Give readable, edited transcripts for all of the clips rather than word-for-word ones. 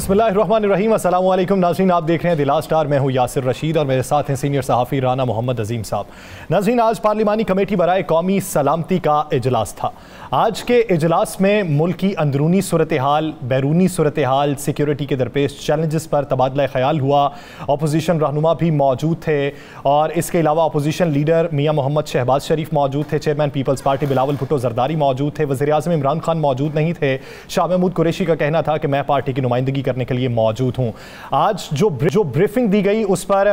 बिस्मिल्लाहिर्रहमानिर्रहीम, अस्सलाम वालेकुम नाज़रीन, आप देख रहे हैं द लास्ट आवर। मैं हूं यासिर रशीद और मेरे साथ हैं सीनियर सहाफ़ी राना मोहम्मद अजीम साहब। नाज़रीन, आज पार्लिमानी कमेटी बराए कौमी सलामती का इजलास था। आज के इजलास में मुल्क की अंदरूनी सूरत हाल, बैरूनी सूरत हाल, सिक्योरिटी के दरपेश चैलेंजेस पर तबादला ख्याल हुआ। अपोजिशन रहनुमा भी मौजूद थे और इसके अलावा अपोजिशन लीडर मियाँ मोहम्मद शहबाज शरीफ मौजूद थे, चेयरमैन पीपल्स पार्टी बिलावल भुट्टो जरदारी मौजूद थे, वज़ीर आज़म इमरान खान मौजूद नहीं थे। शाह महमूद कुरैशी का कहना था कि मैं पार्टी की नुमाइंदगी करने के लिए मौजूद हूँ। आज जो ब्रीफिंग दी गई उस पर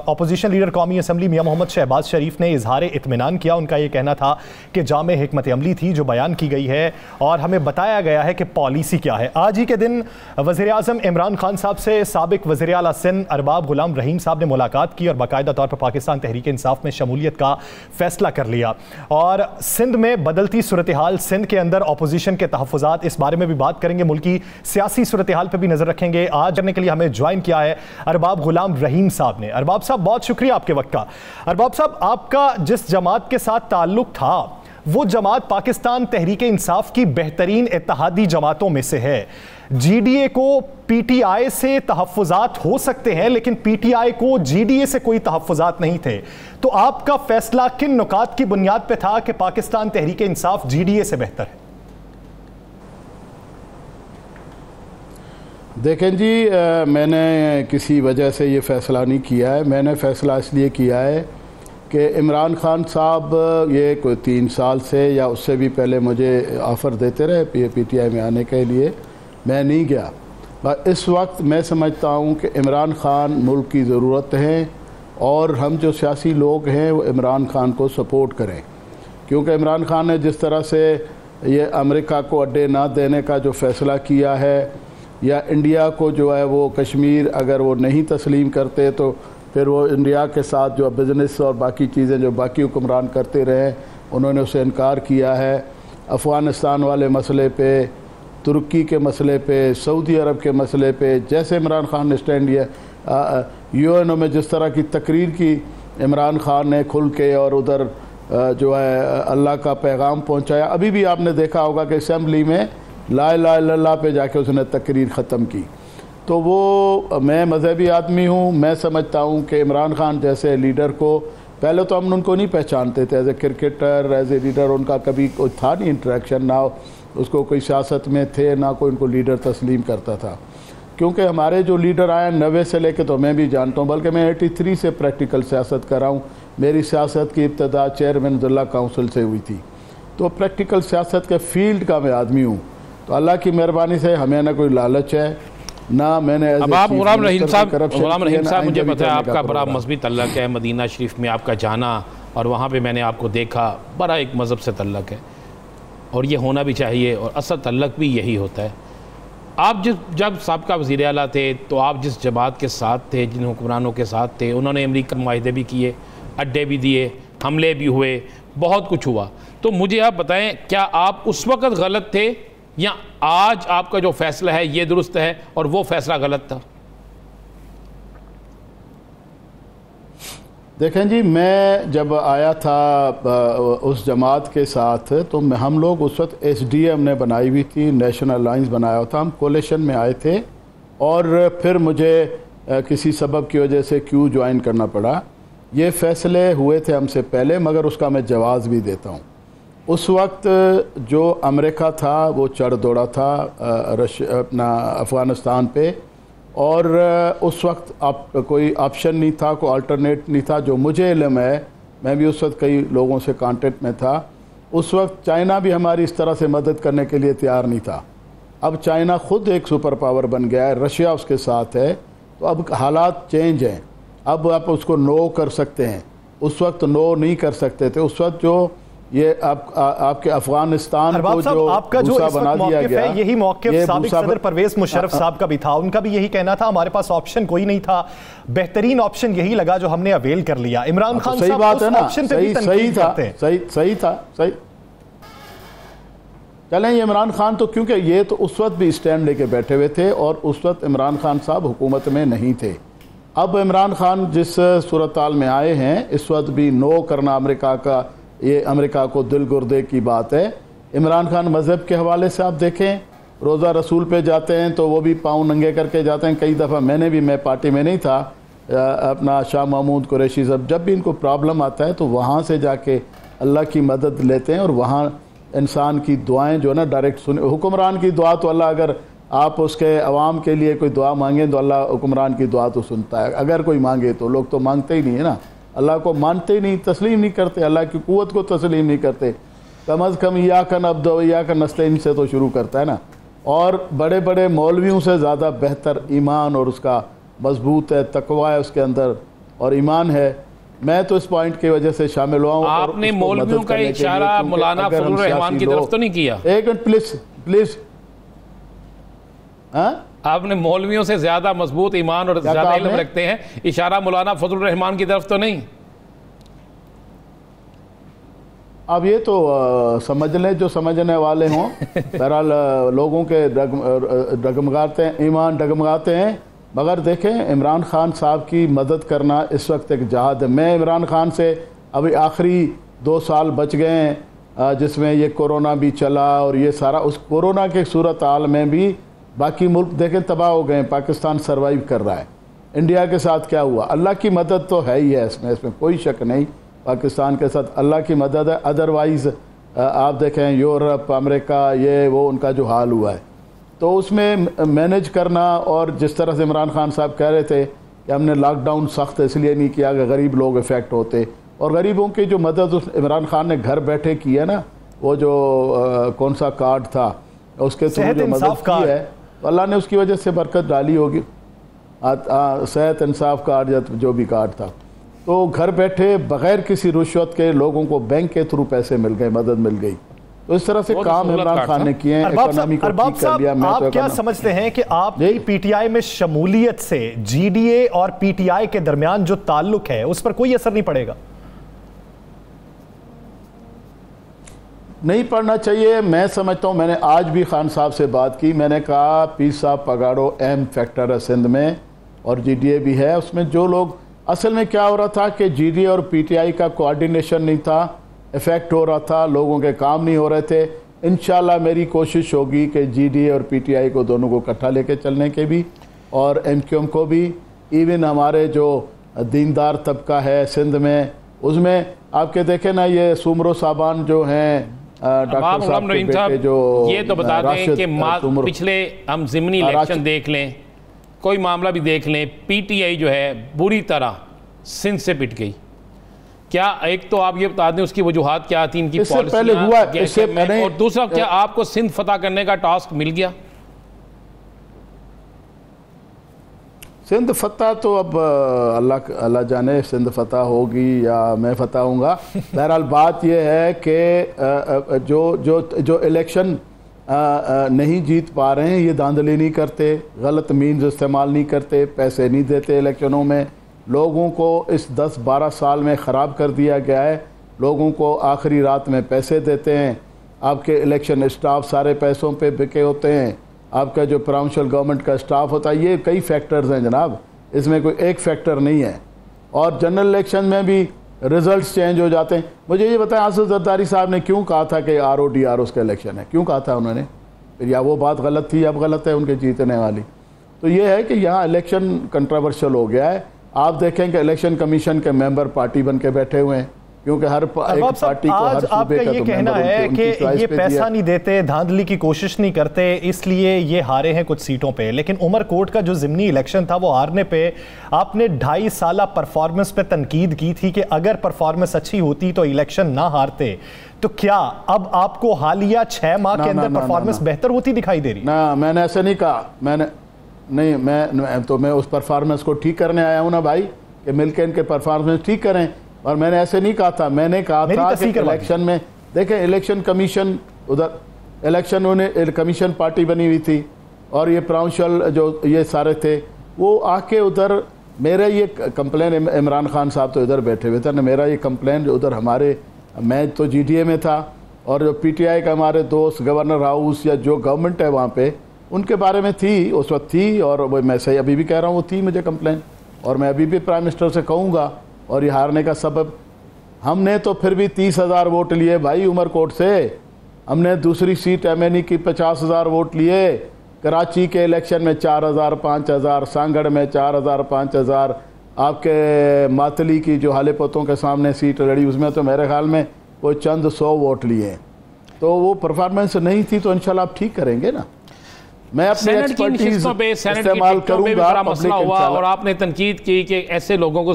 अपोजिशन लीडर कौमी असम्बली मियाँ मोहम्मद शहबाज शरीफ ने इजहार इत्मीनान किया। उनका ये कहना था कि जामे हिकमत अमली थी जो बयान की गई है और हमें बताया गया है कि पॉलिसी क्या है। आज ही के दिन वज़ीर आज़म इमरान खान साहब से साबिक वज़ीर आला सिंध अरबाब गुलाम रहीम साहब ने मुलाकात की और बाकायदा तौर पर पाकिस्तान तहरीक इंसाफ में शमूलियत का फैसला कर लिया। और सिंध में बदलती सूरत हाल, सिंध के अंदर अपोजिशन के तहफ़्फ़ुज़ात, इस बारे में भी बात करेंगे। मुल्की सियासी सूरत हाल पर भी नजर रखेंगे। आज करने के लिए हमें ज्वाइन किया है अरबाब गुलाम रहीम साहब ने। अरबाब साहब, बहुत शुक्रिया आपके वक्त का। अरबाब साहब, आपका जिस जमात के साथ ताल्लुक था वो जमात पाकिस्तान तहरीक इंसाफ की बेहतरीन इत्तेहादी जमातों में से है। जीडीए को पीटीआई से तहफ़्फ़ुज़ात हो सकते हैं लेकिन पीटीआई को जीडीए से कोई तहफ़्फ़ुज़ात नहीं थे। तो आपका फैसला किन नुकात की बुनियाद पर था कि पाकिस्तान तहरीक इंसाफ जीडीए से बेहतर है? देखें जी, मैंने किसी वजह से ये फ़ैसला नहीं किया है। मैंने फ़ैसला इसलिए किया है कि इमरान खान साहब ये कोई 3 साल से या उससे भी पहले मुझे ऑफ़र देते रहे पीटीआई में आने के लिए, मैं नहीं गया। इस वक्त मैं समझता हूँ कि इमरान खान मुल्क की ज़रूरत है और हम जो सियासी लोग हैं वो इमरान खान को सपोर्ट करें, क्योंकि इमरान खान ने जिस तरह से ये अमेरिका को अड्डे ना देने का जो फ़ैसला किया है या इंडिया को जो है वो कश्मीर अगर वो नहीं तस्लीम करते तो फिर वो इंडिया के साथ जो बिज़नेस और बाकी चीज़ें जो बाकी हुक्मरान करते रहे उन्होंने उससे इनकार किया है। अफ़गानिस्तान वाले मसले पे, तुर्की के मसले पे, सऊदी अरब के मसले पे जैसे इमरान खान ने स्टैंड लिया, यूएनओ में जिस तरह की तकरीर की इमरान खान ने खुल के और उधर जो है अल्लाह का पैगाम पहुँचाया। अभी भी आपने देखा होगा कि असम्बली में ला इलाहा इल्लल्लाह पे जाके उसने तकरीर ख़त्म की। तो वो, मैं मज़हबी आदमी हूँ, मैं समझता हूँ कि इमरान खान जैसे लीडर को, पहले तो हम उनको नहीं पहचानते थे as a cricketer, as a leader उनका कभी कोई था नहीं इंटरेक्शन, ना उसको कोई सियासत में थे, ना कोई उनको लीडर तस्लीम करता था। क्योंकि हमारे जो लीडर आए 90 से लेकर तो मैं भी जानता हूँ, बल्कि मैं 83 से प्रैक्टिकल सियासत कर रहा हूँ। मेरी सियासत की इब्तदा चेयरमैन ज़िला काउंसिल से हुई थी, तो प्रैक्टिकल सियासत के फील्ड का मैं आदमी हूँ। तो अल्लाह की मेहरबानी से हमें ना कोई लालच है ना मैंने। अब आप गुलाम रहीम साहब, मुझे पता है आपका बड़ा मजहबी तल्लक है, मदीना शरीफ में आपका जाना और वहाँ पे मैंने आपको देखा, बड़ा एक मज़हब से तल्लक है और ये होना भी चाहिए और असल तल्लक भी यही होता है। आप जब साबिक़ा वज़ीर आला थे तो आप जिस जमात के साथ थे, जिन हुक्मरानों के साथ थे, उन्होंने अमरीका मुआहदे भी किए, अड्डे भी दिए, हमले भी हुए, बहुत कुछ हुआ। तो मुझे आप बताएं, क्या आप उस वक़्त गलत थे या आज आपका जो फैसला है ये दुरुस्त है और वो फैसला गलत था? देखें जी, मैं जब आया था उस जमात के साथ तो हम लोग उस वक्त SDM ने बनाई हुई थी, नेशनल अलायंस बनाया था, हम कोलिशन में आए थे और फिर मुझे किसी सबब की वजह से क्यों ज्वाइन करना पड़ा। ये फ़ैसले हुए थे हमसे पहले, मगर उसका मैं जवाज़ भी देता हूँ। उस वक्त जो अमेरिका था वो चढ़ दौड़ा था अपना अफ़गानिस्तान पे और उस वक्त कोई ऑप्शन नहीं था, कोई अल्टरनेट नहीं था। जो मुझे इल्म है, मैं भी उस वक्त कई लोगों से कांटेक्ट में था, उस वक्त चाइना भी हमारी इस तरह से मदद करने के लिए तैयार नहीं था। अब चाइना ख़ुद एक सुपर पावर बन गया है, रशिया उसके साथ है, तो अब हालात चेंज हैं। अब आप उसको नो कर सकते हैं, उस वक्त नो नहीं कर सकते थे। उस वक्त जो ये आपके अफगानिस्तान को जो आपका जो इस वक्त मौक़िफ़ है, यही मौक़िफ़ साबिक़ सदर परवेज़ मुशर्रफ साहब का भी था। उनका भी यही कहना था, हमारे पास ऑप्शन कोई नहीं था, बेहतरीन ऑप्शन यही लगा जो हमने अवेल कर लिया। इमरान खान सही बात है ना, सही था। चलें, ये इमरान खान तो क्योंकि ये तो उस वक्त भी स्टैंड लेके बैठे हुए थे और उस वक्त इमरान खान साहब हुकूमत में नहीं थे। अब इमरान खान जिस सूरत हाल में आए हैं, इस वक्त भी नो करना अमेरिका का, ये अमेरिका को दिल गुर्दे की बात है। इमरान खान मज़हब के हवाले से आप देखें रोज़ा रसूल पे जाते हैं तो वो भी पाँव नंगे करके जाते हैं। कई दफ़ा मैं पार्टी में नहीं था, अपना शाह महमूद कुरैशी सब, जब भी इनको प्रॉब्लम आता है तो वहाँ से जाके अल्लाह की मदद लेते हैं और वहाँ इंसान की दुआएं जो है ना डायरेक्ट सुने। हुक्मरान की दुआ तो अल्लाह, अगर आप उसके अवाम के लिए कोई दुआ मांगें तो अल्लाह हुक्मरान की दुआ तो सुनता है, अगर कोई मांगे तो। लोग तो मांगते ही नहीं है ना, अल्लाह को मानते ही नहीं, तस्लीम नहीं करते, अल्लाह की क़ुव्वत को तस्लीम नहीं करते। कम अज़ कम इय्याका नअब्दु व इय्याका नस्तईन से तो शुरू करता है ना। और बड़े बड़े मौलवियों से ज़्यादा बेहतर ईमान और उसका मजबूत है, तकवा है उसके अंदर और ईमान है। मैं तो इस पॉइंट की वजह से शामिल हुआ हूँ। आपने मौलवियों का इशारा मौलाना फजलुर रहमान की तरफ तो नहीं किया? एक मिनट प्लीज। हाँ, आपने मौलवियों से ज्यादा मजबूत ईमान और ज्यादा इल्म रखते हैं, इशारा मौलाना फजलुर रहमान की तरफ तो नहीं? अब ये तो समझ लें जो समझने वाले हों। बहरहाल लोगों के डगमगाते हैं, ईमान डगमगाते हैं। मगर देखें, इमरान खान साहब की मदद करना इस वक्त एक जहाद है। मैं इमरान खान से अभी आखिरी 2 साल बच गए हैं जिसमें ये कोरोना भी चला और ये सारा, उस कोरोना के सूरत हाल में भी बाकी मुल्क देखें तबाह हो गए, पाकिस्तान सर्वाइव कर रहा है। इंडिया के साथ क्या हुआ? अल्लाह की मदद तो है ही है, इसमें कोई शक नहीं। पाकिस्तान के साथ अल्लाह की मदद है। अदरवाइज़ आप देखें यूरोप, अमेरिका, ये वो उनका जो हाल हुआ है, तो उसमें मैनेज करना। और जिस तरह से इमरान खान साहब कह रहे थे कि हमने लॉकडाउन सख्त इसलिए नहीं किया कि गरीब लोग इफ़ेक्ट होते, और गरीबों की जो मदद उस इमरान खान ने घर बैठे की है ना, वो जो कौन सा कार्ड था उसके थ्रू जो मदद की है, तो अल्लाह ने उसकी वजह से बरकत डाली होगी। सेहत इंसाफ कार्ड या जो भी कार्ड था, तो घर बैठे बग़ैर किसी रुश्वत के लोगों को बैंक के थ्रू पैसे मिल गए, मदद मिल गई। तो इस तरह से काम इमरान खान ने किए हैं, इकोनॉमी को ठीक कर लिया। मैं आप क्या समझते हैं कि आप पीटीआई में शमूलियत से जीडीए और पीटीआई के दरमियान जो ताल्लुक है उस पर कोई असर नहीं पड़ेगा? नहीं पड़ना चाहिए, मैं समझता हूँ। मैंने आज भी खान साहब से बात की, मैंने कहा पीर साहब पगाड़ो अहम फैक्टर है सिंध में, और जीडीए भी है उसमें। जो लोग, असल में क्या हो रहा था कि जीडीए और पीटीआई का कोऑर्डिनेशन नहीं था, इफेक्ट हो रहा था, लोगों के काम नहीं हो रहे थे। इंशाल्लाह मेरी कोशिश होगी कि जीडीए और पीटीआई को दोनों को इकट्ठा लेके चलने के भी, और एमक्यूएम को भी। इवन हमारे जो दीनदार तबका है सिंध में, उसमें आपके देखें ना, ये सुमरो साहबान जो हैं, डॉक्टर साहब के बेटे, जो ये तो बता दें कि पिछले हम ज़िमनी इलेक्शन देख लें, कोई मामला भी देख लें, पीटीआई जो है बुरी तरह सिंध से पिट गई। क्या एक तो आप ये बता दें उसकी वजूहात क्या थी, इनकी पहले हुआ इससे मैंने, और दूसरा क्या आपको सिंध फतह करने का टास्क मिल गया? सिंध फतह तो अब अल्लाह जाने सिंध फतह होगी या मैं फतह होऊंगा। बहरहाल बात यह है कि जो इलेक्शन नहीं जीत पा रहे हैं, ये धांधली नहीं करते, गलत मीन्स इस्तेमाल नहीं करते, पैसे नहीं देते इलेक्शनों में। लोगों को इस 10-12 साल में ख़राब कर दिया गया है। लोगों को आखिरी रात में पैसे देते हैं, आपके इलेक्शन स्टाफ सारे पैसों पे बिके होते हैं, आपका जो प्रोविंशियल गवर्नमेंट का स्टाफ होता है। ये कई फैक्टर्स हैं जनाब, इसमें कोई एक फैक्टर नहीं है। और जनरल इलेक्शन में भी रिजल्ट्स चेंज हो जाते हैं। मुझे ये बताएं, आसिफ जरदारी साहब ने क्यों कहा था कि RODR उसका इलेक्शन है? क्यों कहा था उन्होंने? फिर या वो बात गलत थी, अब गलत है उनके जीतने वाली। तो ये है कि यहाँ इलेक्शन कंट्रोवर्शियल हो गया है। आप देखें कि इलेक्शन कमीशन के मेंबर पार्टी बन के बैठे हुए हैं, क्योंकि हर एक पार्टी को हर सूबे का ये कहना है कि ये पैसा नहीं देते, धांधली की कोशिश नहीं करते, इसलिए ये हारे हैं कुछ सीटों पे। लेकिन उमरकोट का जो ज़िमनी इलेक्शन था, वो हारने पे आपने 2.5 साल परफॉर्मेंस पे तनकीद की थी कि अगर परफॉर्मेंस अच्छी होती तो इलेक्शन ना हारते। तो क्या अब आपको हालिया 6 माह के अंदर परफॉर्मेंस बेहतर होती दिखाई दे रही? ना, मैंने ऐसे नहीं कहा। मैं उस परफॉर्मेंस को ठीक करने आया हूँ ना भाई, कि मिलकर इनके परफॉर्मेंस ठीक करें। और मैंने ऐसे नहीं कहा था, मैंने कहा था कि इलेक्शन में देखें, इलेक्शन कमीशन उधर इलेक्शन उन्हें कमीशन पार्टी बनी हुई थी, और ये प्रोविंशियल जो ये सारे थे वो आके उधर मेरे ये कंप्लेन, इमरान खान साहब तो इधर बैठे हुए थे ना, मेरा ये कंप्लेन उधर हमारे, मैं तो जीडीए में था, और जो पीटीआई का हमारे दोस्त गवर्नर हाउस या जो गवर्नमेंट है वहाँ पे, उनके बारे में थी, उस वक्त थी। और वो मैं सही अभी भी कह रहा हूँ, वो थी मुझे कंप्लेन, और मैं अभी भी प्राइम मिनिस्टर से कहूँगा। और ये हारने का सबब हमने तो फिर भी 30,000 वोट लिए भाई उमरकोट से। हमने दूसरी सीट MNE की 50,000 वोट लिए, कराची के इलेक्शन में 4,000 5,000, सांगड़ में 4,000 5,000, आपके मातली की जो हाले पोतों के सामने सीट लड़ी उसमें तो मेरे ख्याल में वो चंद 100 वोट लिए। तो वो परफॉर्मेंस नहीं थी, तो इंशाल्लाह आप ठीक करेंगे ना। मैं अपने एक्सपर्टीज इस्तेमाल करूंगा। मसला हुआ और आपने तनकीद की कि ऐसे लोगों को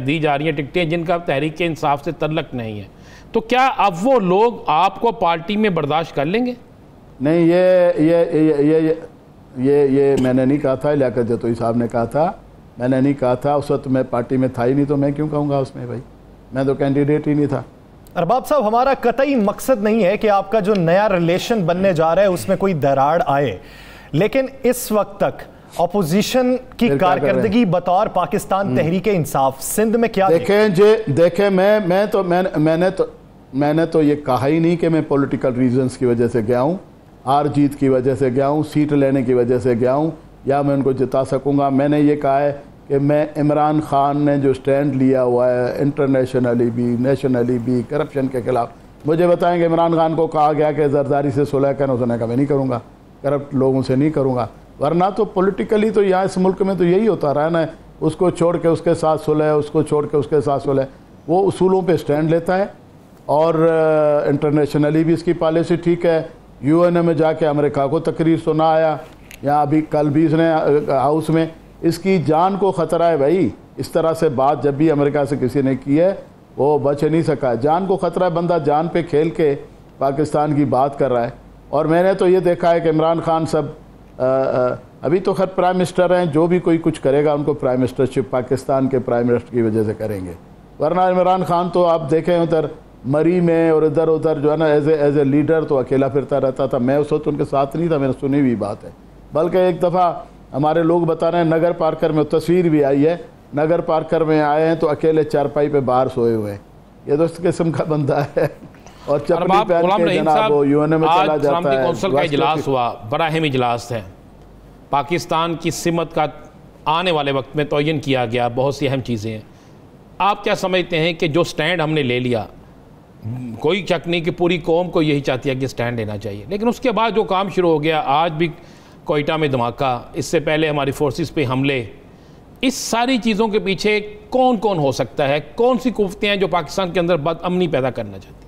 दी जा रही हैं टिकटें जिनका तहरीक इंसाफ से तल्लक नहीं है, तो क्या अब वो लोग आपको पार्टी में बर्दाश्त कर लेंगे? नहीं, ये मैंने नहीं कहा था, लियाकत जतोई साहब ने कहा था, मैंने नहीं कहा था। उस वक्त मैं पार्टी में था ही नहीं, तो मैं क्यों कहूँगा उसमें भाई, मैं तो कैंडिडेट ही नहीं था। अरबाब साहब, हमारा कतई मकसद नहीं है कि आपका जो नया रिलेशन बनने जा रहा है उसमें कोई दरार आए, लेकिन इस वक्त तक अपोजिशन की कारकर्दगी बतौर पाकिस्तान तहरीक इंसाफ सिंध में क्या देखें मैंने तो ये कहा ही नहीं कि मैं पॉलिटिकल रीजंस की वजह से गया हूँ, हार जीत की वजह से गया हूँ, सीट लेने की वजह से गया हूँ, या मैं उनको जिता सकूँगा। मैंने ये कहा है कि मैं इमरान खान ने जो स्टैंड लिया हुआ है इंटरनेशनली भी नेशनली भी करप्शन के खिलाफ, मुझे बताएंगे इमरान खान को कहा गया कि जरदारी से सुलह करना, उसने कहा मैं नहीं करूँगा, करप्ट लोगों से नहीं करूँगा। वरना तो पॉलिटिकली तो यहाँ इस मुल्क में तो यही होता रहा ना, उसको छोड़ के उसके साथ सुलह, उसको छोड़ के उसके साथ सुलह। वो उसूलों पे स्टैंड लेता है और इंटरनेशनली भी इसकी पॉलिसी ठीक है। UN में जाके अमेरिका को तकरीर सुना आया, यहाँ अभी कल भी इसने हाउस में, इसकी जान को ख़तरा है भाई। इस तरह से बात जब भी अमेरिका से किसी ने की है वो बच नहीं सका, जान को ख़तरा है। बंदा जान पे खेल के पाकिस्तान की बात कर रहा है। और मैंने तो ये देखा है कि इमरान खान सब अभी तो खैर प्राइम मिनिस्टर हैं, जो भी कोई कुछ करेगा उनको प्राइम मिनिस्टरशिप पाकिस्तान के प्राइम मिनिस्टर की वजह से करेंगे। वरना इमरान खान तो आप देखें उधर मरी में और इधर उधर जो है ना एज ए लीडर तो अकेला फिरता रहता था। मैं उस वक्त उनके साथ नहीं था, मैंने सुनी हुई बात है। बल्कि एक दफ़ा हमारे लोग बता रहे हैं नगर पार्कर में, तस्वीर भी आई है, नगर पार्कर में आए हैं तो अकेले चारपाई पे बाहर सोए हुए हैं। ये तो इस किस्म का बंदा है। और चपली पहन के जनाब वो UN में चला जाता है। कौंसिल का इजलास हुआ, बड़ा अहम इजलास है। पाकिस्तान की सिमत का आने वाले वक्त में तयन किया गया, बहुत सी अहम चीज़ें हैं। आप क्या समझते हैं कि जो स्टैंड हमने ले लिया, कोई शक नहीं कि पूरी कौम को यही चाहती है कि स्टैंड लेना चाहिए, लेकिन उसके बाद जो काम शुरू हो गया, आज भी कोयटा में धमाका, इससे पहले हमारी फोर्सेस पे हमले, इस सारी चीज़ों के पीछे कौन कौन हो सकता है? कौन सी कुव्वतें हैं जो पाकिस्तान के अंदर बदअमनी पैदा करना चाहती हैं?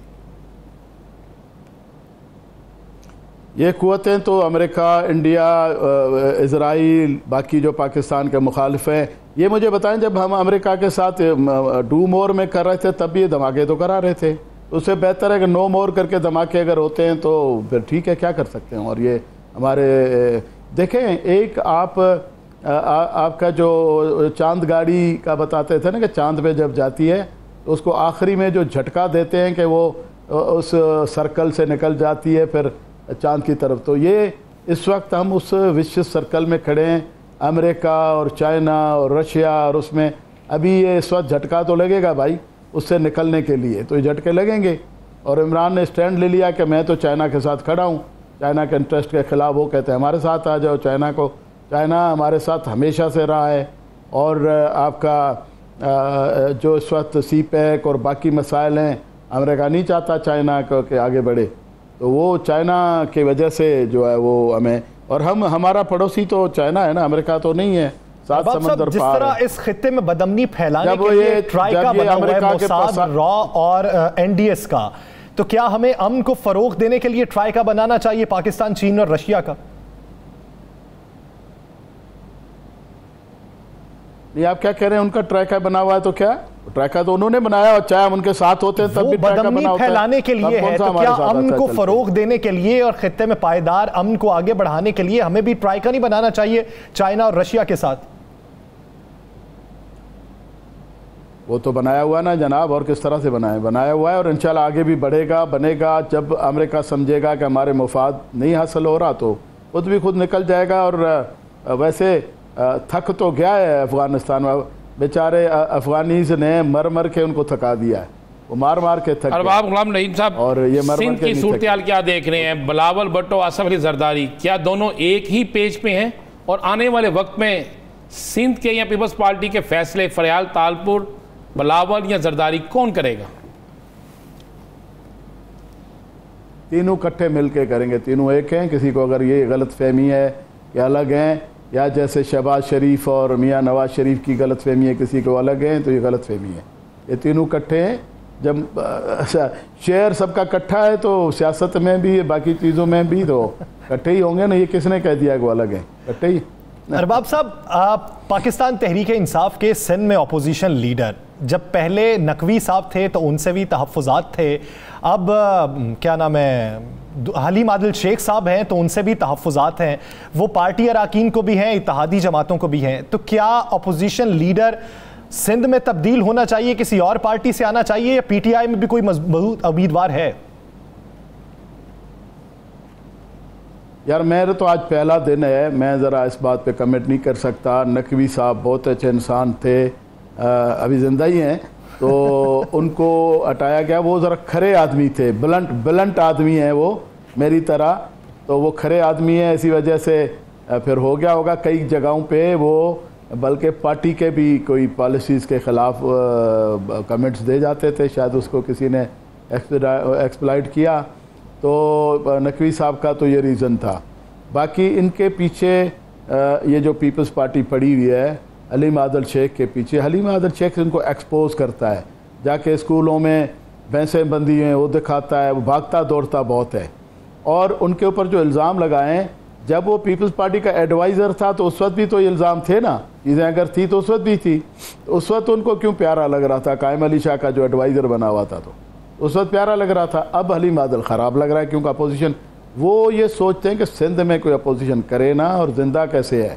ये कुव्वतें तो अमेरिका, इंडिया, इजराइल, बाकी जो पाकिस्तान के मुखालिफ हैं। ये मुझे बताएं, जब हम अमेरिका के साथ डू मोर में कर रहे थे तब ये धमाके तो करा रहे थे, उससे बेहतर है कि नो मोर करके धमाके अगर होते हैं तो फिर ठीक है, क्या कर सकते हैं। और ये हमारे देखें, एक आपका जो चांद गाड़ी का बताते थे ना कि चांद पे जब जाती है तो उसको आखिरी में जो झटका देते हैं कि वो उस सर्कल से निकल जाती है फिर चांद की तरफ। तो ये इस वक्त हम उस विशेष सर्कल में खड़े हैं, अमेरिका और चाइना और रशिया, और उसमें अभी ये इस वक्त झटका तो लगेगा भाई उससे निकलने के लिए, तो ये झटके लगेंगे। और इमरान ने स्टैंड ले लिया कि मैं तो चाइना के साथ खड़ा हूँ, चाइना के इंटरेस्ट के ख़िलाफ़। वो कहते हैं हमारे साथ आ जाओ, चाइना हमारे साथ हमेशा से रहा है। और आपका जो इस वक्त CPEC और बाकी मसाइल हैं, अमेरिका नहीं चाहता चाइना को कि आगे बढ़े, तो वो चाइना की वजह से जो है वो हमें, और हमारा पड़ोसी तो चाइना है ना, अमेरिका तो नहीं है, सात समंदर जिस पार तरह है। इस खित्ते में बदअमनी फैलाने के लिए ट्राइका बना हुआ है, मोसाद, रॉ और NDS का, तो क्या हमें अमन को फरोग देने के लिए ट्राइका बनाना चाहिए पाकिस्तान, चीन और रशिया का? नहीं, आप क्या कह रहे हैं? उनका ट्राइका बना हुआ है तो क्या? ट्राइका तो उन्होंने बनाया, और चाहे हम उनके साथ होते हैं तब भी बदअमनी फैलाने के लिए है। तो क्या अमन को फरोग देने के लिए और खित्ते में पायदार अमन को आगे बढ़ाने के लिए हमें भी ट्राइका नहीं बनाना चाहिए चाइना और रशिया के साथ? वो तो बनाया हुआ ना जनाब, और किस तरह से बनाया हुआ है, और इंशाल्लाह आगे भी बढ़ेगा, बनेगा। जब अमेरिका समझेगा कि हमारे मुफाद नहीं हासिल हो रहा तो खुद भी खुद निकल जाएगा। और वैसे थक तो गया है अफगानिस्तान में, बेचारे अफगानीज ने मर के उनको थका दिया है, वो मार के थक। अरबाब गुलाम नईम साहब, और ये सिंध की सूरत-ए-हाल क्या देख रहे हैं? बिलावल भुट्टो, आसिफ अली जरदारी, क्या दोनों एक ही पेज पे हैं? और आने वाले वक्त में सिंध के या पीपल्स पार्टी के फैसले फरियाल तालपुर, बिलावल या जरदारी कौन करेगा? तीनों इकट्ठे मिल के करेंगे, तीनों एक हैं। किसी को अगर ये गलत फहमी है कि अलग हैं, या जैसे शहबाज शरीफ और मियाँ नवाज शरीफ की गलत फहमी है किसी को अलग है, तो ये गलत फहमी है। ये तीनों इकट्ठे हैं। जब शेयर सबका इकट्ठा है तो सियासत में भी बाकी चीज़ों में भी तो इकट्ठे ही होंगे ना। ये किसने कह दिया कि वो अलग है? इकट्ठे ही। अरबाब साहब, पाकिस्तान तहरीक इंसाफ के सिंध में अपोजिशन लीडर जब पहले नकवी साहब थे तो उनसे भी तहफ़्फ़ुज़ात थे, अब क्या नाम है हलीम आदिल शेख साहब हैं तो उनसे भी तहफ़्फ़ुज़ात हैं, वो पार्टी अरकान को भी हैं, इत्तेहादी जमातों को भी हैं। तो क्या अपोजिशन लीडर सिंध में तब्दील होना चाहिए, किसी और पार्टी से आना चाहिए, या PTI में भी कोई मजबूत उम्मीदवार है? यार मेरा तो आज पहला दिन है, मैं ज़रा इस बात पे कमेंट नहीं कर सकता। नकवी साहब बहुत अच्छे इंसान थे, अभी ज़िंदा ही हैं, तो उनको हटाया गया। वो ज़रा खरे आदमी थे, ब्लंट आदमी हैं वो मेरी तरह, तो वो खरे आदमी हैं, इसी वजह से फिर हो गया होगा कई जगहों पे वो, बल्कि पार्टी के भी कोई पॉलिसीज़ के ख़िलाफ़ कमेंट्स दे जाते थे, शायद उसको किसी ने एक्सप्लॉइट किया। तो नकवी साहब का तो ये रीज़न था। बाकी इनके पीछे ये जो पीपल्स पार्टी पड़ी हुई है हलीम आदिल शेख के पीछे, हलीम आदिल शेख इनको एक्सपोज करता है, जाके स्कूलों में भैंसें बंधी हैं वो दिखाता है, वो भागता दौड़ता बहुत है। और उनके ऊपर जो इल्ज़ाम लगाएं, जब वो पीपल्स पार्टी का एडवाइज़र था तो उस वक्त भी तो ये इल्ज़ाम थे ना, चीज़ें अगर थी तो उस वक्त भी थी। तो उस वक्त उनको क्यों प्यारा लग रहा था, कायम अली शाह का जो एडवाइज़र बना हुआ था तो उस वक्त प्यारा लग रहा था। अब हलीम आदिल ख़राब लग रहा है, क्योंकि अपोजिशन वो ये सोचते हैं कि सिंध में कोई अपोजिशन करे ना, और जिंदा कैसे है,